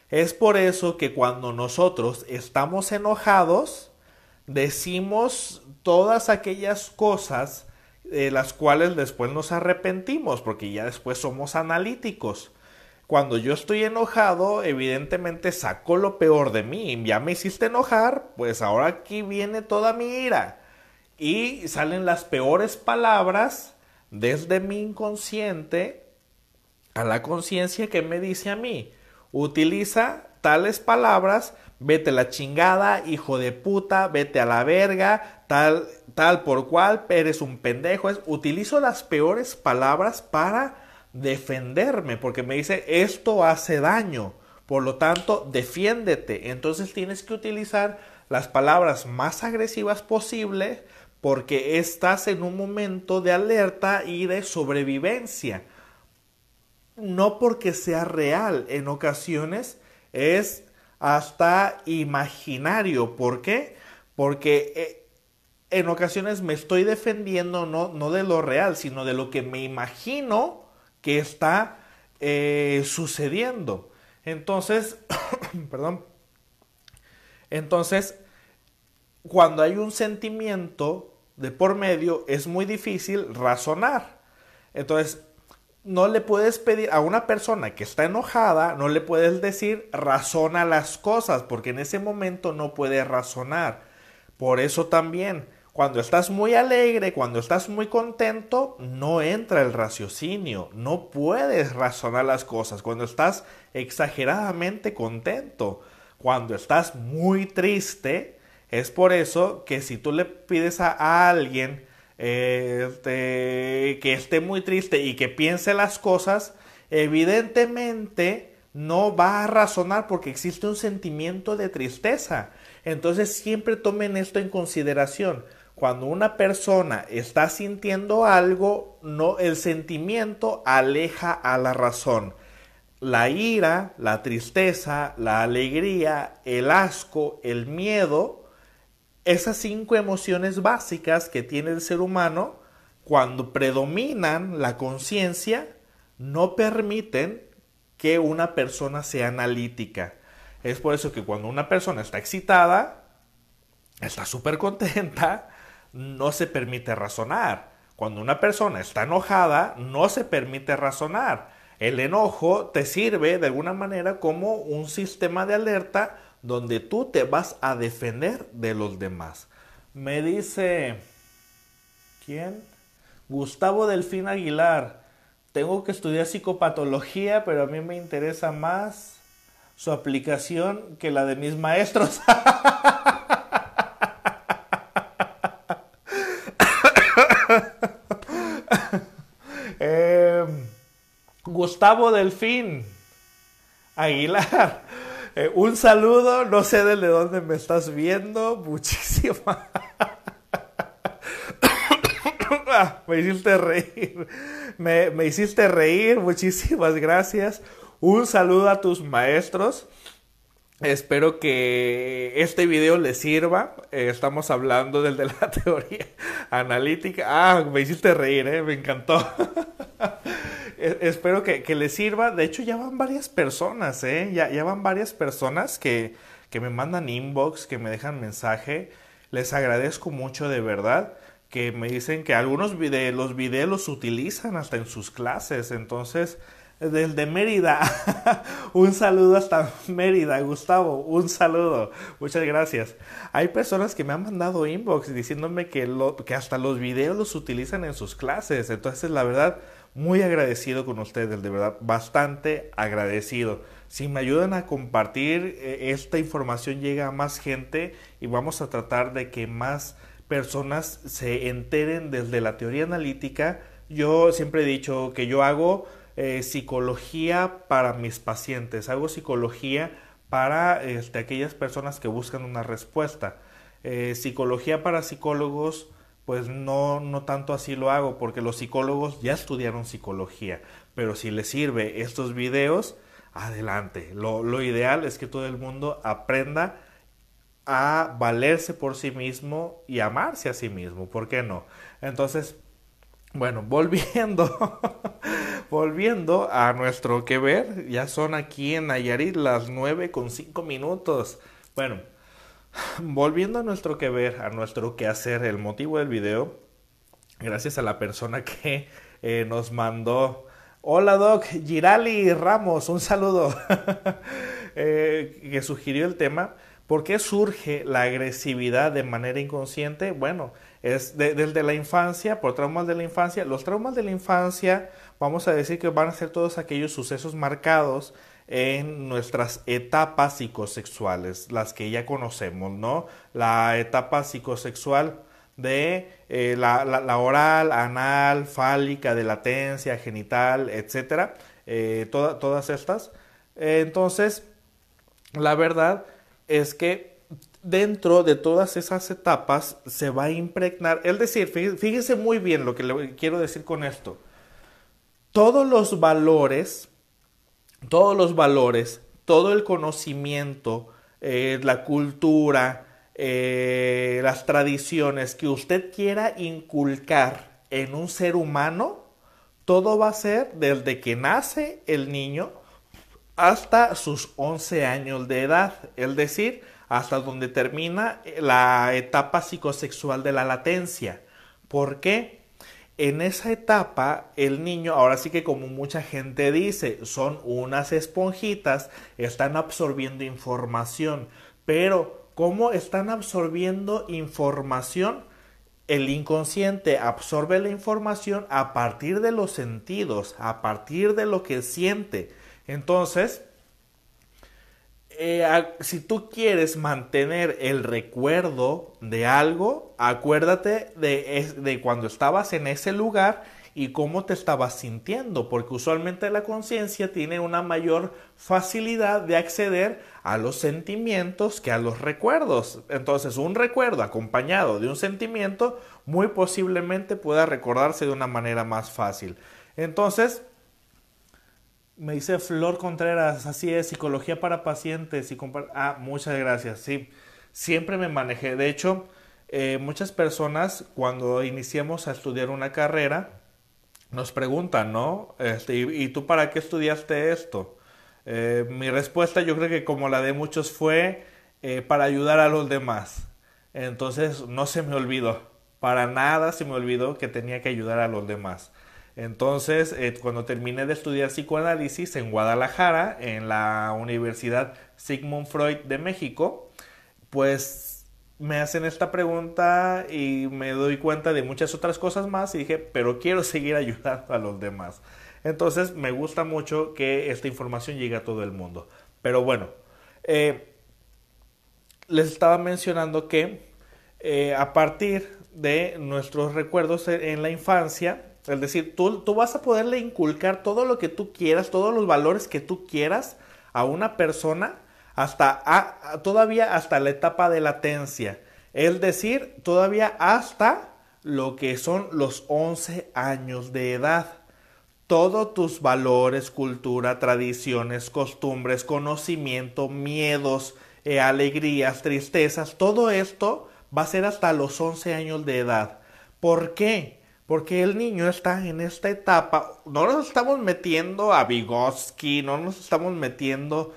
Es por eso que cuando nosotros estamos enojados, decimos todas aquellas cosas de las cuales después nos arrepentimos, porque ya después somos analíticos. Cuando yo estoy enojado, evidentemente saco lo peor de mí. Ya me hiciste enojar, pues ahora aquí viene toda mi ira. Y salen las peores palabras desde mi inconsciente a la conciencia que me dice a mí: utiliza tales palabras, vete a la chingada, hijo de puta, vete a la verga, tal por cual, eres un pendejo. Utilizo las peores palabras para defenderme, porque me dice esto hace daño, por lo tanto defiéndete. Entonces tienes que utilizar las palabras más agresivas posibles, porque estás en un momento de alerta y de sobrevivencia, no porque sea real. En ocasiones es hasta imaginario. ¿Por qué? Porque en ocasiones me estoy defendiendo no de lo real, sino de lo que me imagino que está sucediendo. Entonces, perdón. Entonces, cuando hay un sentimiento de por medio, es muy difícil razonar. Entonces, no le puedes pedir a una persona que está enojada, no le puedes decir razona las cosas, porque en ese momento no puede razonar. Por eso también, cuando estás muy alegre, cuando estás muy contento, no entra el raciocinio, no puedes razonar las cosas. Cuando estás exageradamente contento, cuando estás muy triste, es por eso que si tú le pides a alguien que esté muy triste y que piense las cosas, evidentemente no va a razonar, porque existe un sentimiento de tristeza. Entonces siempre tomen esto en consideración. Cuando una persona está sintiendo algo, no, el sentimiento aleja a la razón. La ira, la tristeza, la alegría, el asco, el miedo, esas 5 emociones básicas que tiene el ser humano, cuando predominan la conciencia, no permiten que una persona sea analítica. Es por eso que cuando una persona está excitada, está súper contenta, no se permite razonar. Cuando una persona está enojada, no se permite razonar. El enojo te sirve de alguna manera como un sistema de alerta donde tú te vas a defender de los demás. Me dice, ¿quién? Gustavo Delfín Aguilar. Tengo que estudiar psicopatología, pero a mí me interesa más su aplicación que la de mis maestros. Gustavo Delfín Aguilar. Un saludo, no sé de dónde me estás viendo, muchísimas. Me hiciste reír. Me hiciste reír. Muchísimas gracias. Un saludo a tus maestros. Espero que este video les sirva. Estamos hablando del de la teoría analítica. Me hiciste reír, me encantó. Espero que les sirva. De hecho, ya van varias personas, ya van varias personas que me mandan inbox, que me dejan mensaje. Les agradezco mucho, de verdad, que me dicen que algunos los videos los utilizan hasta en sus clases. Entonces, desde Mérida, un saludo hasta Mérida, Gustavo, un saludo, muchas gracias. Hay personas que me han mandado inbox diciéndome que hasta los videos los utilizan en sus clases. Entonces, la verdad, muy agradecido con ustedes, de verdad, bastante agradecido. Si me ayudan a compartir, esta información llega a más gente y vamos a tratar de que más personas se enteren desde la teoría analítica. Yo siempre he dicho que yo hago psicología para mis pacientes, hago psicología para aquellas personas que buscan una respuesta. Psicología para psicólogos, pues no tanto así lo hago, porque los psicólogos ya estudiaron psicología, pero si les sirve estos videos, adelante. Lo ideal es que todo el mundo aprenda a valerse por sí mismo y amarse a sí mismo, ¿por qué no? Entonces, bueno, volviendo a nuestro que ver, ya son aquí en Nayarit las 9:05. Bueno, volviendo a nuestro que ver, a nuestro que hacer, el motivo del video, gracias a la persona que nos mandó. Hola Doc, Girali Ramos, un saludo, que sugirió el tema. ¿Por qué surge la agresividad de manera inconsciente? Bueno, es desde la infancia, por traumas de la infancia. Los traumas de la infancia, vamos a decir que van a ser todos aquellos sucesos marcados en nuestras etapas psicosexuales, las que ya conocemos, ¿no? La etapa psicosexual de la oral, anal, fálica, de latencia, genital, etcétera, todas estas. Entonces, la verdad es que dentro de todas esas etapas se va a impregnar, es decir, fíjense muy bien lo que le quiero decir con esto. Todos los valores, todo el conocimiento, la cultura, las tradiciones que usted quiera inculcar en un ser humano, todo va a ser desde que nace el niño hasta sus 11 años de edad, es decir, hasta donde termina la etapa psicosexual de la latencia. ¿Por qué? En esa etapa el niño, ahora sí que como mucha gente dice, son unas esponjitas, están absorbiendo información, pero ¿cómo están absorbiendo información? El inconsciente absorbe la información a partir de los sentidos, a partir de lo que siente. Entonces, si tú quieres mantener el recuerdo de algo, acuérdate de cuando estabas en ese lugar y cómo te estabas sintiendo, porque usualmente la conciencia tiene una mayor facilidad de acceder a los sentimientos que a los recuerdos. Entonces, un recuerdo acompañado de un sentimiento muy posiblemente pueda recordarse de una manera más fácil. Entonces, me dice Flor Contreras, así es, psicología para pacientes. Muchas gracias. Sí, siempre me manejé. De hecho, muchas personas cuando iniciamos a estudiar una carrera nos preguntan, ¿no? ¿Y tú para qué estudiaste esto? Mi respuesta, yo creo que como la de muchos, fue para ayudar a los demás. Entonces no se me olvidó, para nada se me olvidó que tenía que ayudar a los demás. Entonces, cuando terminé de estudiar psicoanálisis en Guadalajara, en la Universidad Sigmund Freud de México, pues me hacen esta pregunta y me doy cuenta de muchas otras cosas más y dije, pero quiero seguir ayudando a los demás. Entonces, me gusta mucho que esta información llegue a todo el mundo. Pero bueno, les estaba mencionando que a partir de nuestros recuerdos en la infancia, es decir, tú vas a poderle inculcar todo lo que tú quieras, todos los valores que tú quieras a una persona todavía hasta la etapa de latencia. Es decir, todavía hasta lo que son los 11 años de edad. Todos tus valores, cultura, tradiciones, costumbres, conocimiento, miedos, alegrías, tristezas, todo esto va a ser hasta los 11 años de edad. ¿Por qué? Porque el niño está en esta etapa, no nos estamos metiendo a Vygotsky, no nos estamos metiendo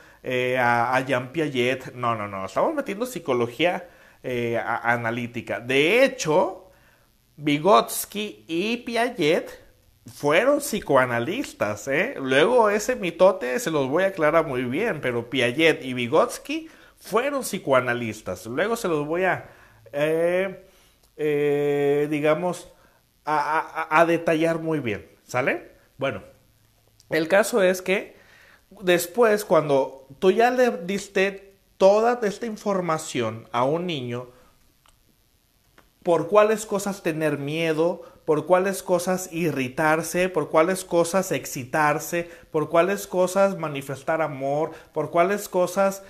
a Jean Piaget, no, estamos metiendo psicología analítica. De hecho, Vygotsky y Piaget fueron psicoanalistas, ¿eh? Luego ese mitote se los voy a aclarar muy bien, pero Piaget y Vygotsky fueron psicoanalistas. Luego se los voy a, digamos, a detallar muy bien, ¿sale? Bueno, el caso es que después, cuando tú ya le diste toda esta información a un niño, por cuáles cosas tener miedo, por cuáles cosas irritarse, por cuáles cosas excitarse, por cuáles cosas manifestar amor, por cuáles cosas,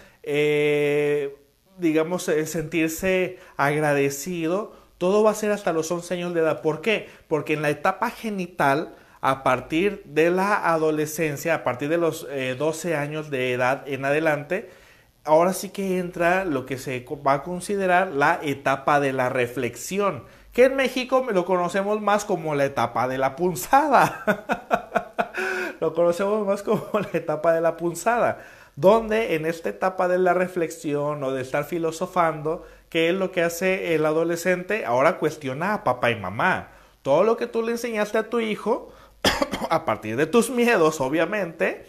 digamos, sentirse agradecido, todo va a ser hasta los 11 años de edad. ¿Por qué? Porque en la etapa genital, a partir de la adolescencia, a partir de los 12 años de edad en adelante, ahora sí que entra lo que se va a considerar la etapa de la reflexión, que en México lo conocemos más como la etapa de la punzada. Lo conocemos más como la etapa de la punzada, donde en esta etapa de la reflexión o de estar filosofando, ¿qué es lo que hace el adolescente? Ahora cuestiona a papá y mamá. Todo lo que tú le enseñaste a tu hijo, a partir de tus miedos, obviamente,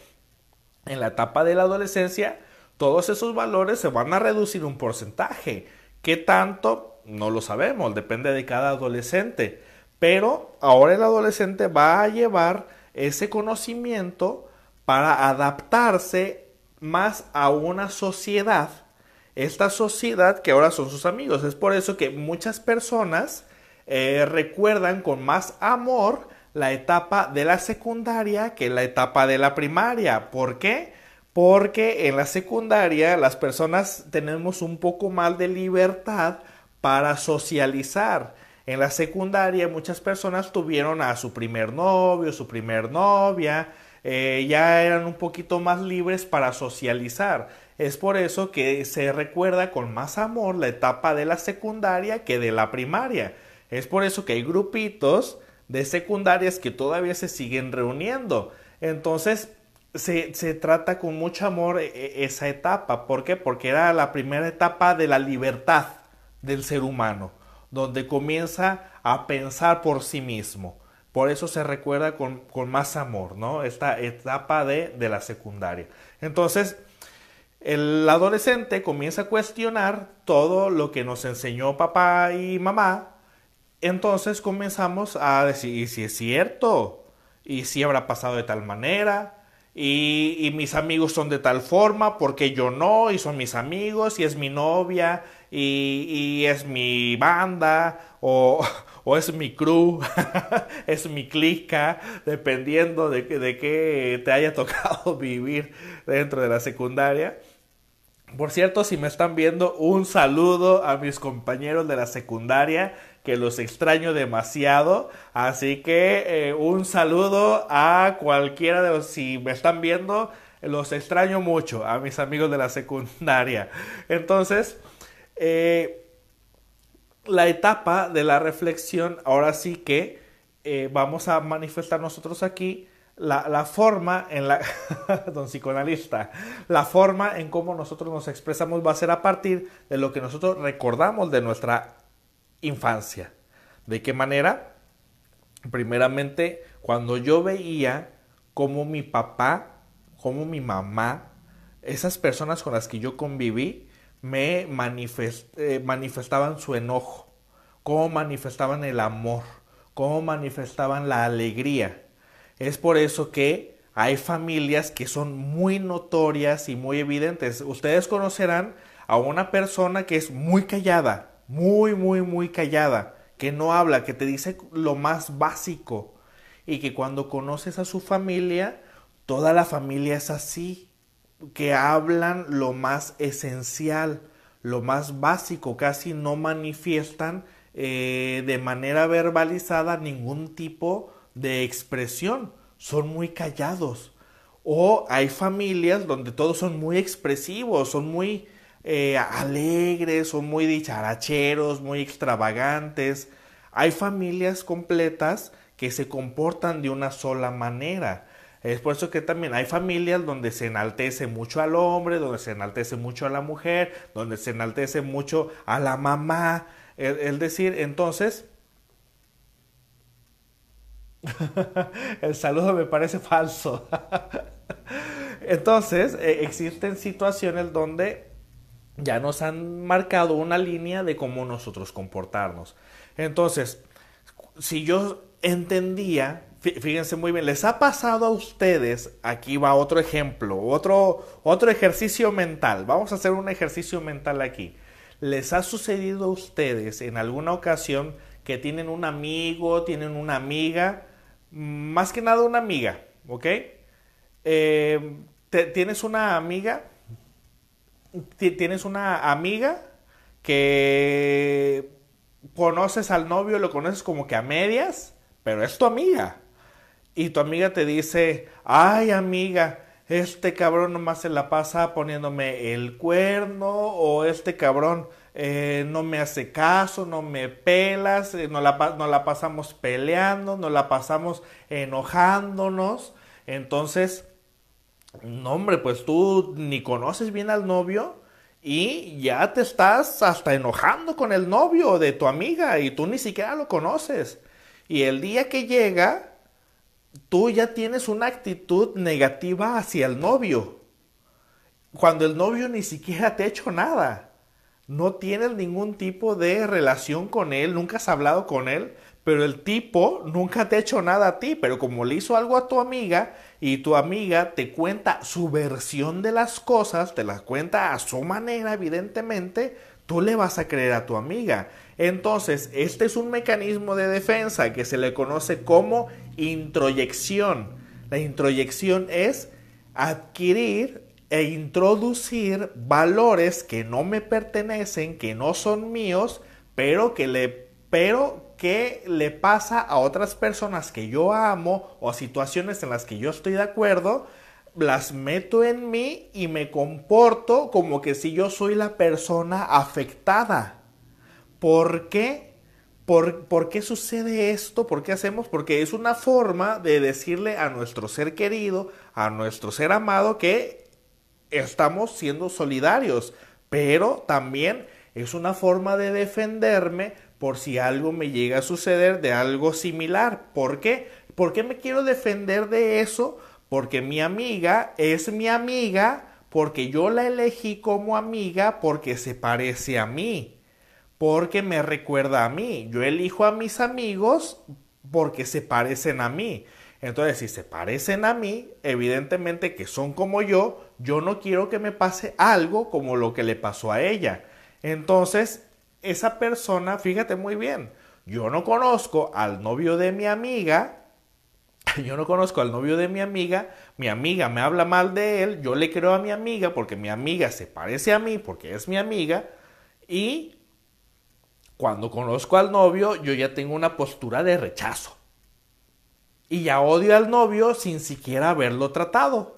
en la etapa de la adolescencia, todos esos valores se van a reducir un porcentaje. ¿Qué tanto? No lo sabemos, depende de cada adolescente. Pero ahora el adolescente va a llevar ese conocimiento para adaptarse más a una sociedad. Esta sociedad que ahora son sus amigos. Es por eso que muchas personas recuerdan con más amor la etapa de la secundaria que la etapa de la primaria. ¿Por qué? Porque en la secundaria las personas tenemos un poco más de libertad para socializar. En la secundaria muchas personas tuvieron a su primer novio, su primer novia, ya eran un poquito más libres para socializar. Es por eso que se recuerda con más amor la etapa de la secundaria que de la primaria. Es por eso que hay grupitos de secundarias que todavía se siguen reuniendo. Entonces, se trata con mucho amor esa etapa. ¿Por qué? Porque era la primera etapa de la libertad del ser humano, donde comienza a pensar por sí mismo. Por eso se recuerda con más amor, ¿no? Esta etapa de la secundaria. Entonces, el adolescente comienza a cuestionar todo lo que nos enseñó papá y mamá. Entonces comenzamos a decir, ¿y si es cierto? ¿Y si habrá pasado de tal manera? Y mis amigos son de tal forma, porque yo no, y son mis amigos, y es mi novia, y es mi banda, o es mi crew, es mi clica, dependiendo de que te haya tocado vivir dentro de la secundaria. Por cierto, si me están viendo, un saludo a mis compañeros de la secundaria, que los extraño demasiado. Así que un saludo a cualquiera de los, si me están viendo, los extraño mucho, a mis amigos de la secundaria. Entonces, la etapa de la reflexión, ahora sí que vamos a manifestar nosotros aquí la forma en la don psicoanalista, la forma en cómo nosotros nos expresamos va a ser a partir de lo que nosotros recordamos de nuestra infancia. ¿De qué manera? Primeramente, cuando yo veía cómo mi papá, cómo mi mamá, esas personas con las que yo conviví, me manifestaban su enojo, cómo manifestaban el amor, cómo manifestaban la alegría. Es por eso que hay familias que son muy notorias y muy evidentes. Ustedes conocerán a una persona que es muy callada, muy callada, que no habla, que te dice lo más básico, y que cuando conoces a su familia, toda la familia es así, que hablan lo más esencial, lo más básico, casi no manifiestan de manera verbalizada ningún tipo de expresión, son muy callados. O hay familias donde todos son muy expresivos, son muy alegres, son muy dicharacheros, muy extravagantes. Hay familias completas que se comportan de una sola manera. Es por eso que también hay familias donde se enaltece mucho al hombre, donde se enaltece mucho a la mujer, donde se enaltece mucho a la mamá. Es decir, entonces, el saludo me parece falso. Entonces, existen situaciones donde ya nos han marcado una línea de cómo nosotros comportarnos. Entonces, si yo entendía, fíjense muy bien, les ha pasado a ustedes, aquí va otro ejemplo, otro ejercicio mental, vamos a hacer un ejercicio mental aquí. ¿Les ha sucedido a ustedes en alguna ocasión que tienen un amigo, tienen una amiga, más que nada una amiga, ¿ok? Tienes una amiga, tienes una amiga que conoces al novio, lo conoces como que a medias, pero es tu amiga. Y tu amiga te dice, ay amiga, este cabrón nomás se la pasa poniéndome el cuerno, o este cabrón no me hace caso, no me pelas, nos la pasamos peleando, nos la pasamos enojándonos. Entonces, no, hombre, pues tú ni conoces bien al novio y ya te estás hasta enojando con el novio de tu amiga y tú ni siquiera lo conoces. Y el día que llega, tú ya tienes una actitud negativa hacia el novio, cuando el novio ni siquiera te ha hecho nada. No tienes ningún tipo de relación con él, nunca has hablado con él, pero el tipo nunca te ha hecho nada a ti, pero como le hizo algo a tu amiga y tu amiga te cuenta su versión de las cosas, te las cuenta a su manera, evidentemente, tú le vas a creer a tu amiga. Entonces, este es un mecanismo de defensa que se le conoce como introyección. La introyección es adquirir e introducir valores que no me pertenecen, que no son míos, pero que le pasa a otras personas que yo amo o a situaciones en las que yo estoy de acuerdo, las meto en mí y me comporto como que si yo soy la persona afectada. ¿Por qué? ¿Por qué sucede esto? ¿Por qué hacemos? Porque es una forma de decirle a nuestro ser querido, a nuestro ser amado, que estamos siendo solidarios, pero también es una forma de defenderme por si algo me llega a suceder de algo similar. ¿Por qué? ¿Por qué me quiero defender de eso? Porque mi amiga es mi amiga, porque yo la elegí como amiga, porque se parece a mí, porque me recuerda a mí. Yo elijo a mis amigos porque se parecen a mí. Entonces, si se parecen a mí, evidentemente que son como yo no quiero que me pase algo como lo que le pasó a ella. Entonces, esa persona, fíjate muy bien, yo no conozco al novio de mi amiga, yo no conozco al novio de mi amiga me habla mal de él, yo le creo a mi amiga porque mi amiga se parece a mí, porque es mi amiga, y cuando conozco al novio, yo ya tengo una postura de rechazo. Y ya odio al novio sin siquiera haberlo tratado.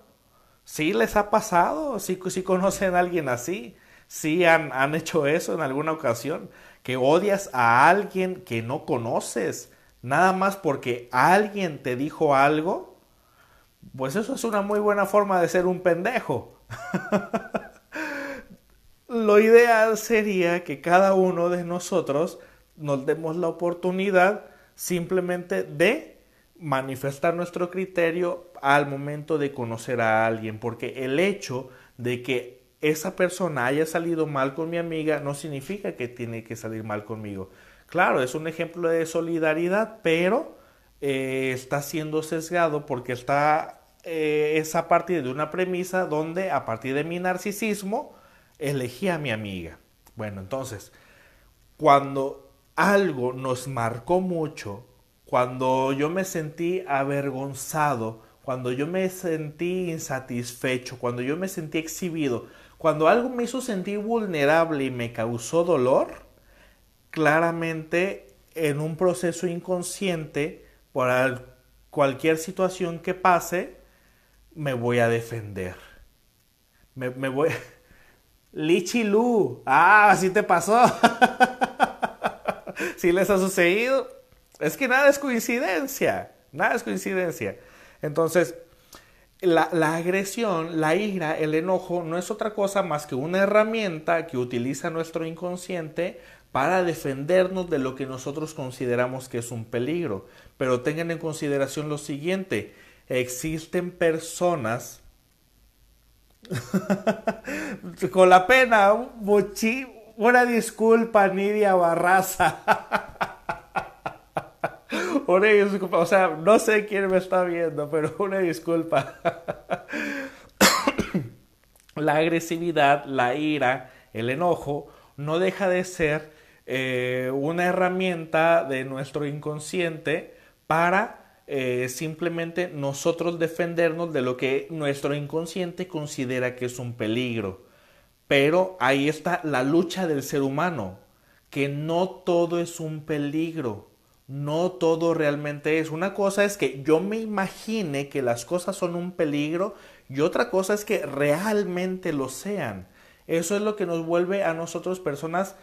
¿Sí les ha pasado? ¿Sí conocen a alguien así? ¿Sí han hecho eso en alguna ocasión? Que odias a alguien que no conoces, nada más porque alguien te dijo algo. Pues eso es una muy buena forma de ser un pendejo. Lo ideal sería que cada uno de nosotros nos demos la oportunidad simplemente de manifestar nuestro criterio al momento de conocer a alguien, porque el hecho de que esa persona haya salido mal con mi amiga no significa que tiene que salir mal conmigo. Claro, es un ejemplo de solidaridad, pero está siendo sesgado porque es a partir de una premisa donde a partir de mi narcisismo elegí a mi amiga. Bueno, entonces, cuando algo nos marcó mucho, cuando yo me sentí avergonzado, cuando yo me sentí insatisfecho, cuando yo me sentí exhibido, cuando algo me hizo sentir vulnerable y me causó dolor, claramente en un proceso inconsciente, para cualquier situación que pase, me voy a defender. Me voy... Lichilu. Ah, así te pasó. Si les ha sucedido. Es que nada es coincidencia. Nada es coincidencia. Entonces, la agresión, la ira, el enojo no es otra cosa más que una herramienta que utiliza nuestro inconsciente para defendernos de lo que nosotros consideramos que es un peligro. Pero tengan en consideración lo siguiente. Existen personas con la pena, una disculpa, Nidia Barraza. Una disculpa, o sea, no sé quién me está viendo, pero una disculpa. La agresividad, la ira, el enojo, no deja de ser una herramienta de nuestro inconsciente para simplemente nosotros defendernos de lo que nuestro inconsciente considera que es un peligro. Pero ahí está la lucha del ser humano, que no todo es un peligro, no todo realmente es. Una cosa es que yo me imagine que las cosas son un peligro y otra cosa es que realmente lo sean. Eso es lo que nos vuelve a nosotros personas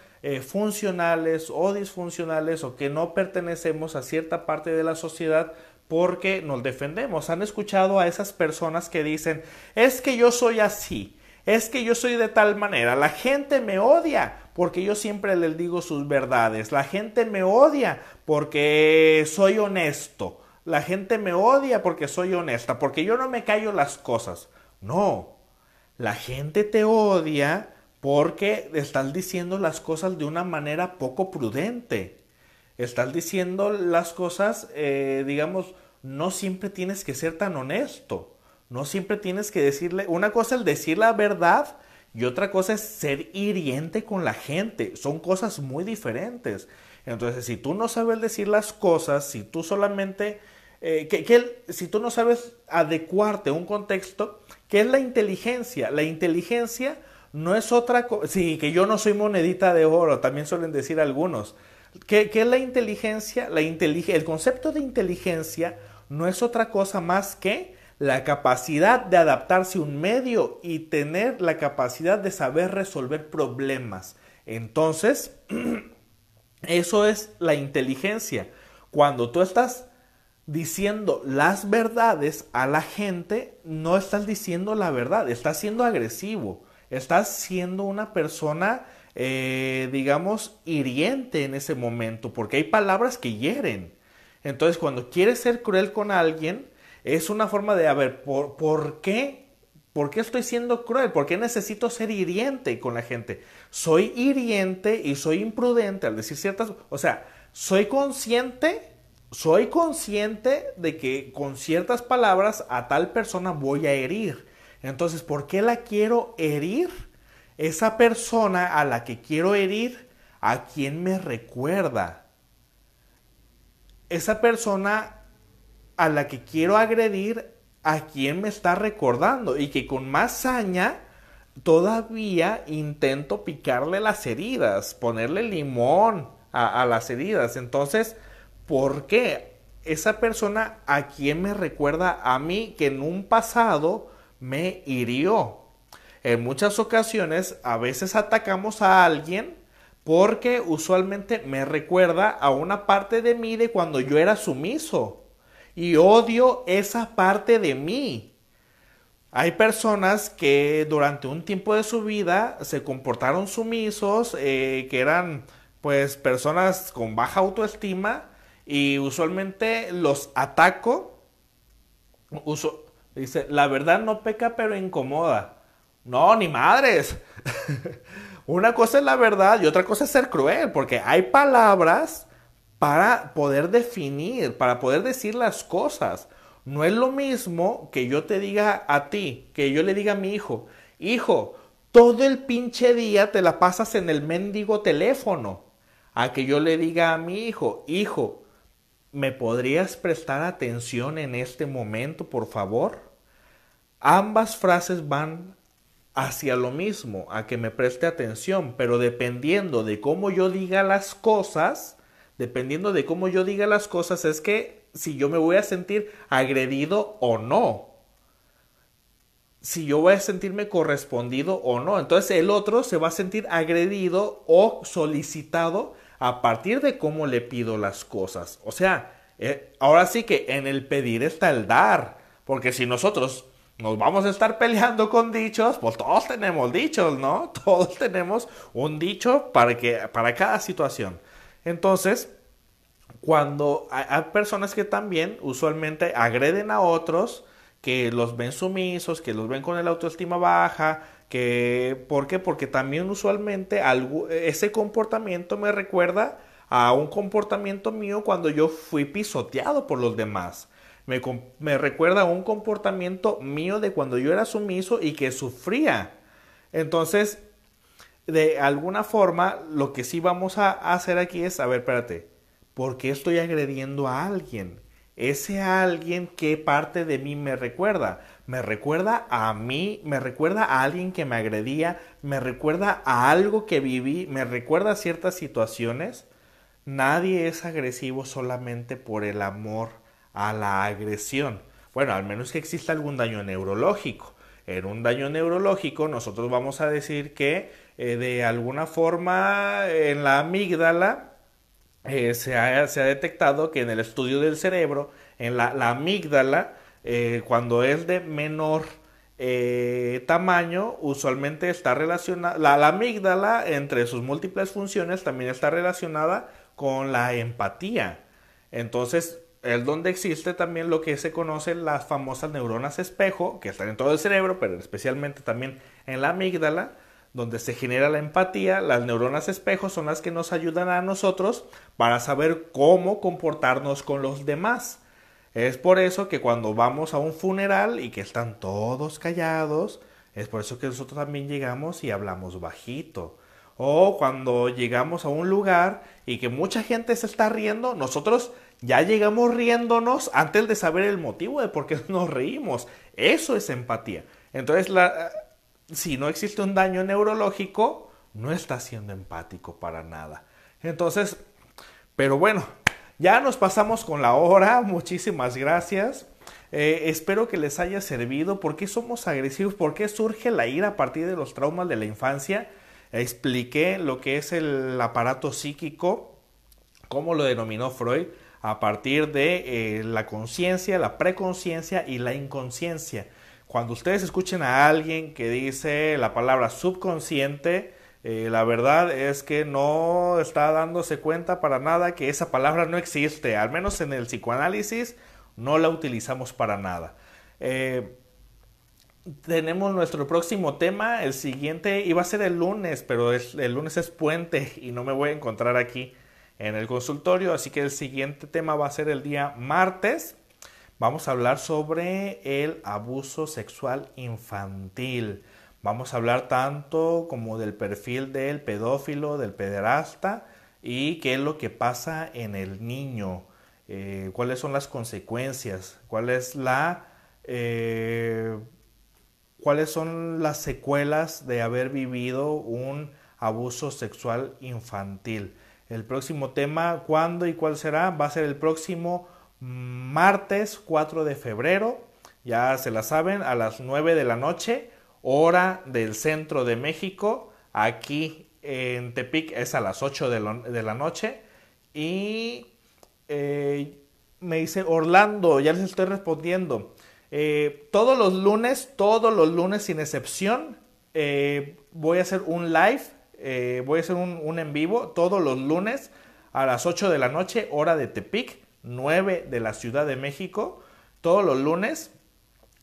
funcionales o disfuncionales o que no pertenecemos a cierta parte de la sociedad porque nos defendemos. ¿Han escuchado a esas personas que dicen, es que yo soy así? Es que yo soy de tal manera, la gente me odia porque yo siempre les digo sus verdades, la gente me odia porque soy honesto, la gente me odia porque soy honesta, porque yo no me callo las cosas. No, la gente te odia porque estás diciendo las cosas de una manera poco prudente. Estás diciendo las cosas, digamos, no siempre tienes que ser tan honesto. No siempre tienes que decirle, una cosa es decir la verdad y otra cosa es ser hiriente con la gente. Son cosas muy diferentes. Entonces, si tú no sabes decir las cosas, si tú solamente, si tú no sabes adecuarte a un contexto, ¿qué es la inteligencia? La inteligencia no es otra cosa, sí, que yo no soy monedita de oro, también suelen decir algunos. ¿Qué es la inteligencia? El concepto de inteligencia no es otra cosa más que la capacidad de adaptarse a un medio y tener la capacidad de saber resolver problemas. Entonces, eso es la inteligencia. Cuando tú estás diciendo las verdades a la gente, no estás diciendo la verdad, estás siendo agresivo, estás siendo una persona, digamos, hiriente en ese momento, porque hay palabras que hieren. Entonces, cuando quieres ser cruel con alguien, es una forma de, a ver, ¿por qué? ¿Por qué estoy siendo cruel? ¿Por qué necesito ser hiriente con la gente? Soy hiriente y soy imprudente al decir ciertas... O sea, soy consciente de que con ciertas palabras a tal persona voy a herir. Entonces, ¿por qué la quiero herir? Esa persona a la que quiero herir, ¿a quién me recuerda? Esa persona a la que quiero agredir, a quien me está recordando y que con más saña todavía intento picarle las heridas, ponerle limón a las heridas. Entonces, ¿por qué? Esa persona a quien me recuerda a mí que en un pasado me hirió. En muchas ocasiones, a veces atacamos a alguien porque usualmente me recuerda a una parte de mí de cuando yo era sumiso. Y odio esa parte de mí. Hay personas que durante un tiempo de su vida se comportaron sumisos, que eran pues personas con baja autoestima y usualmente los ataco. Dice, la verdad no peca pero incomoda. No, ni madres. Una cosa es la verdad y otra cosa es ser cruel, porque hay palabras para poder definir, para poder decir las cosas. No es lo mismo que yo te diga a ti, que yo le diga a mi hijo, hijo, todo el pinche día te la pasas en el mendigo teléfono. A que yo le diga a mi hijo, hijo, ¿me podrías prestar atención en este momento, por favor? Ambas frases van hacia lo mismo, a que me preste atención, pero dependiendo de cómo yo diga las cosas, es que si yo me voy a sentir agredido o no, si yo voy a sentirme correspondido o no. Entonces el otro se va a sentir agredido o solicitado a partir de cómo le pido las cosas. O sea, ahora sí que en el pedir está el dar, porque si nosotros nos vamos a estar peleando con dichos, pues todos tenemos dichos, ¿no? Todos tenemos un dicho para cada situación. Entonces, cuando hay personas que también usualmente agreden a otros, que los ven sumisos, que los ven con el autoestima baja, ¿por qué? Porque también usualmente ese comportamiento me recuerda a un comportamiento mío cuando yo fui pisoteado por los demás. Me recuerda a un comportamiento mío de cuando yo era sumiso y que sufría. Entonces, de alguna forma, lo que sí vamos a hacer aquí es, a ver, espérate, ¿por qué estoy agrediendo a alguien? Ese alguien, ¿qué parte de mí me recuerda? Me recuerda a mí, me recuerda a alguien que me agredía, me recuerda a algo que viví, me recuerda a ciertas situaciones. Nadie es agresivo solamente por el amor a la agresión. Bueno, al menos que exista algún daño neurológico. En un daño neurológico nosotros vamos a decir que de alguna forma en la amígdala se ha detectado que en el estudio del cerebro, en la amígdala, cuando es de menor tamaño, usualmente está relacionada, la amígdala entre sus múltiples funciones también está relacionada con la empatía. Entonces, es donde existe también lo que se conoce las famosas neuronas espejo, que están en todo el cerebro, pero especialmente también en la amígdala, donde se genera la empatía. Las neuronas espejo son las que nos ayudan a nosotros para saber cómo comportarnos con los demás. Es por eso que cuando vamos a un funeral y que están todos callados, es por eso que nosotros también llegamos y hablamos bajito. O cuando llegamos a un lugar y que mucha gente se está riendo, nosotros ya llegamos riéndonos antes de saber el motivo de por qué nos reímos. Eso es empatía. Entonces, si no existe un daño neurológico, no está siendo empático para nada. Entonces, pero bueno, ya nos pasamos con la hora. Muchísimas gracias. Espero que les haya servido. ¿Por qué somos agresivos? ¿Por qué surge la ira a partir de los traumas de la infancia? Expliqué lo que es el aparato psíquico, cómo lo denominó Freud, a partir de la conciencia, la preconciencia y la inconsciencia. Cuando ustedes escuchen a alguien que dice la palabra subconsciente, la verdad es que no está dándose cuenta para nada que esa palabra no existe. Al menos en el psicoanálisis no la utilizamos para nada. Tenemos nuestro próximo tema. El siguiente iba a ser el lunes, pero el lunes es puente y no me voy a encontrar aquí en el consultorio. Así que el siguiente tema va a ser el día martes. Vamos a hablar sobre el abuso sexual infantil. Vamos a hablar tanto como del perfil del pedófilo, del pederasta y qué es lo que pasa en el niño. Cuáles son las consecuencias, cuáles son las secuelas de haber vivido un abuso sexual infantil. El próximo tema, ¿cuándo y cuál será? Va a ser el próximo martes 4 de febrero. Ya se la saben, a las 9 de la noche, hora del centro de México. Aquí en Tepic es a las 8 de la noche. Y me dice Orlando, ya les estoy respondiendo. Todos los lunes sin excepción, voy a hacer un live, voy a hacer un en vivo todos los lunes a las 8 de la noche, hora de Tepic, 9 de la Ciudad de México, todos los lunes.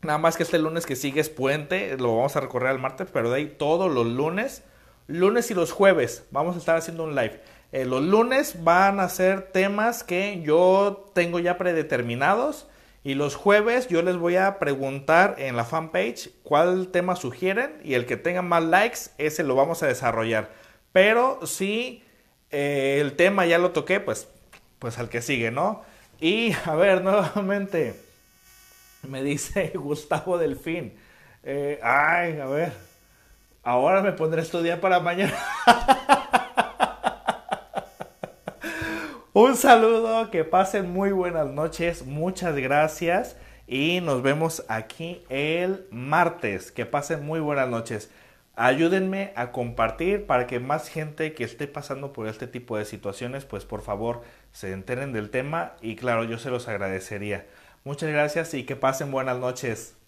Nada más que este lunes que sigue es puente, lo vamos a recorrer el martes, pero de ahí todos los lunes y los jueves vamos a estar haciendo un live. Los lunes van a ser temas que yo tengo ya predeterminados. Y los jueves yo les voy a preguntar en la fanpage cuál tema sugieren y el que tenga más likes, ese lo vamos a desarrollar. Pero si el tema ya lo toqué, pues al que sigue, ¿no? Y a ver, nuevamente me dice Gustavo Delfín. A ver. Ahora me pondré a estudiar para mañana. Un saludo, que pasen muy buenas noches, muchas gracias y nos vemos aquí el martes. Que pasen muy buenas noches. Ayúdenme a compartir para que más gente que esté pasando por este tipo de situaciones, pues por favor se enteren del tema y claro, yo se los agradecería. Muchas gracias y que pasen buenas noches.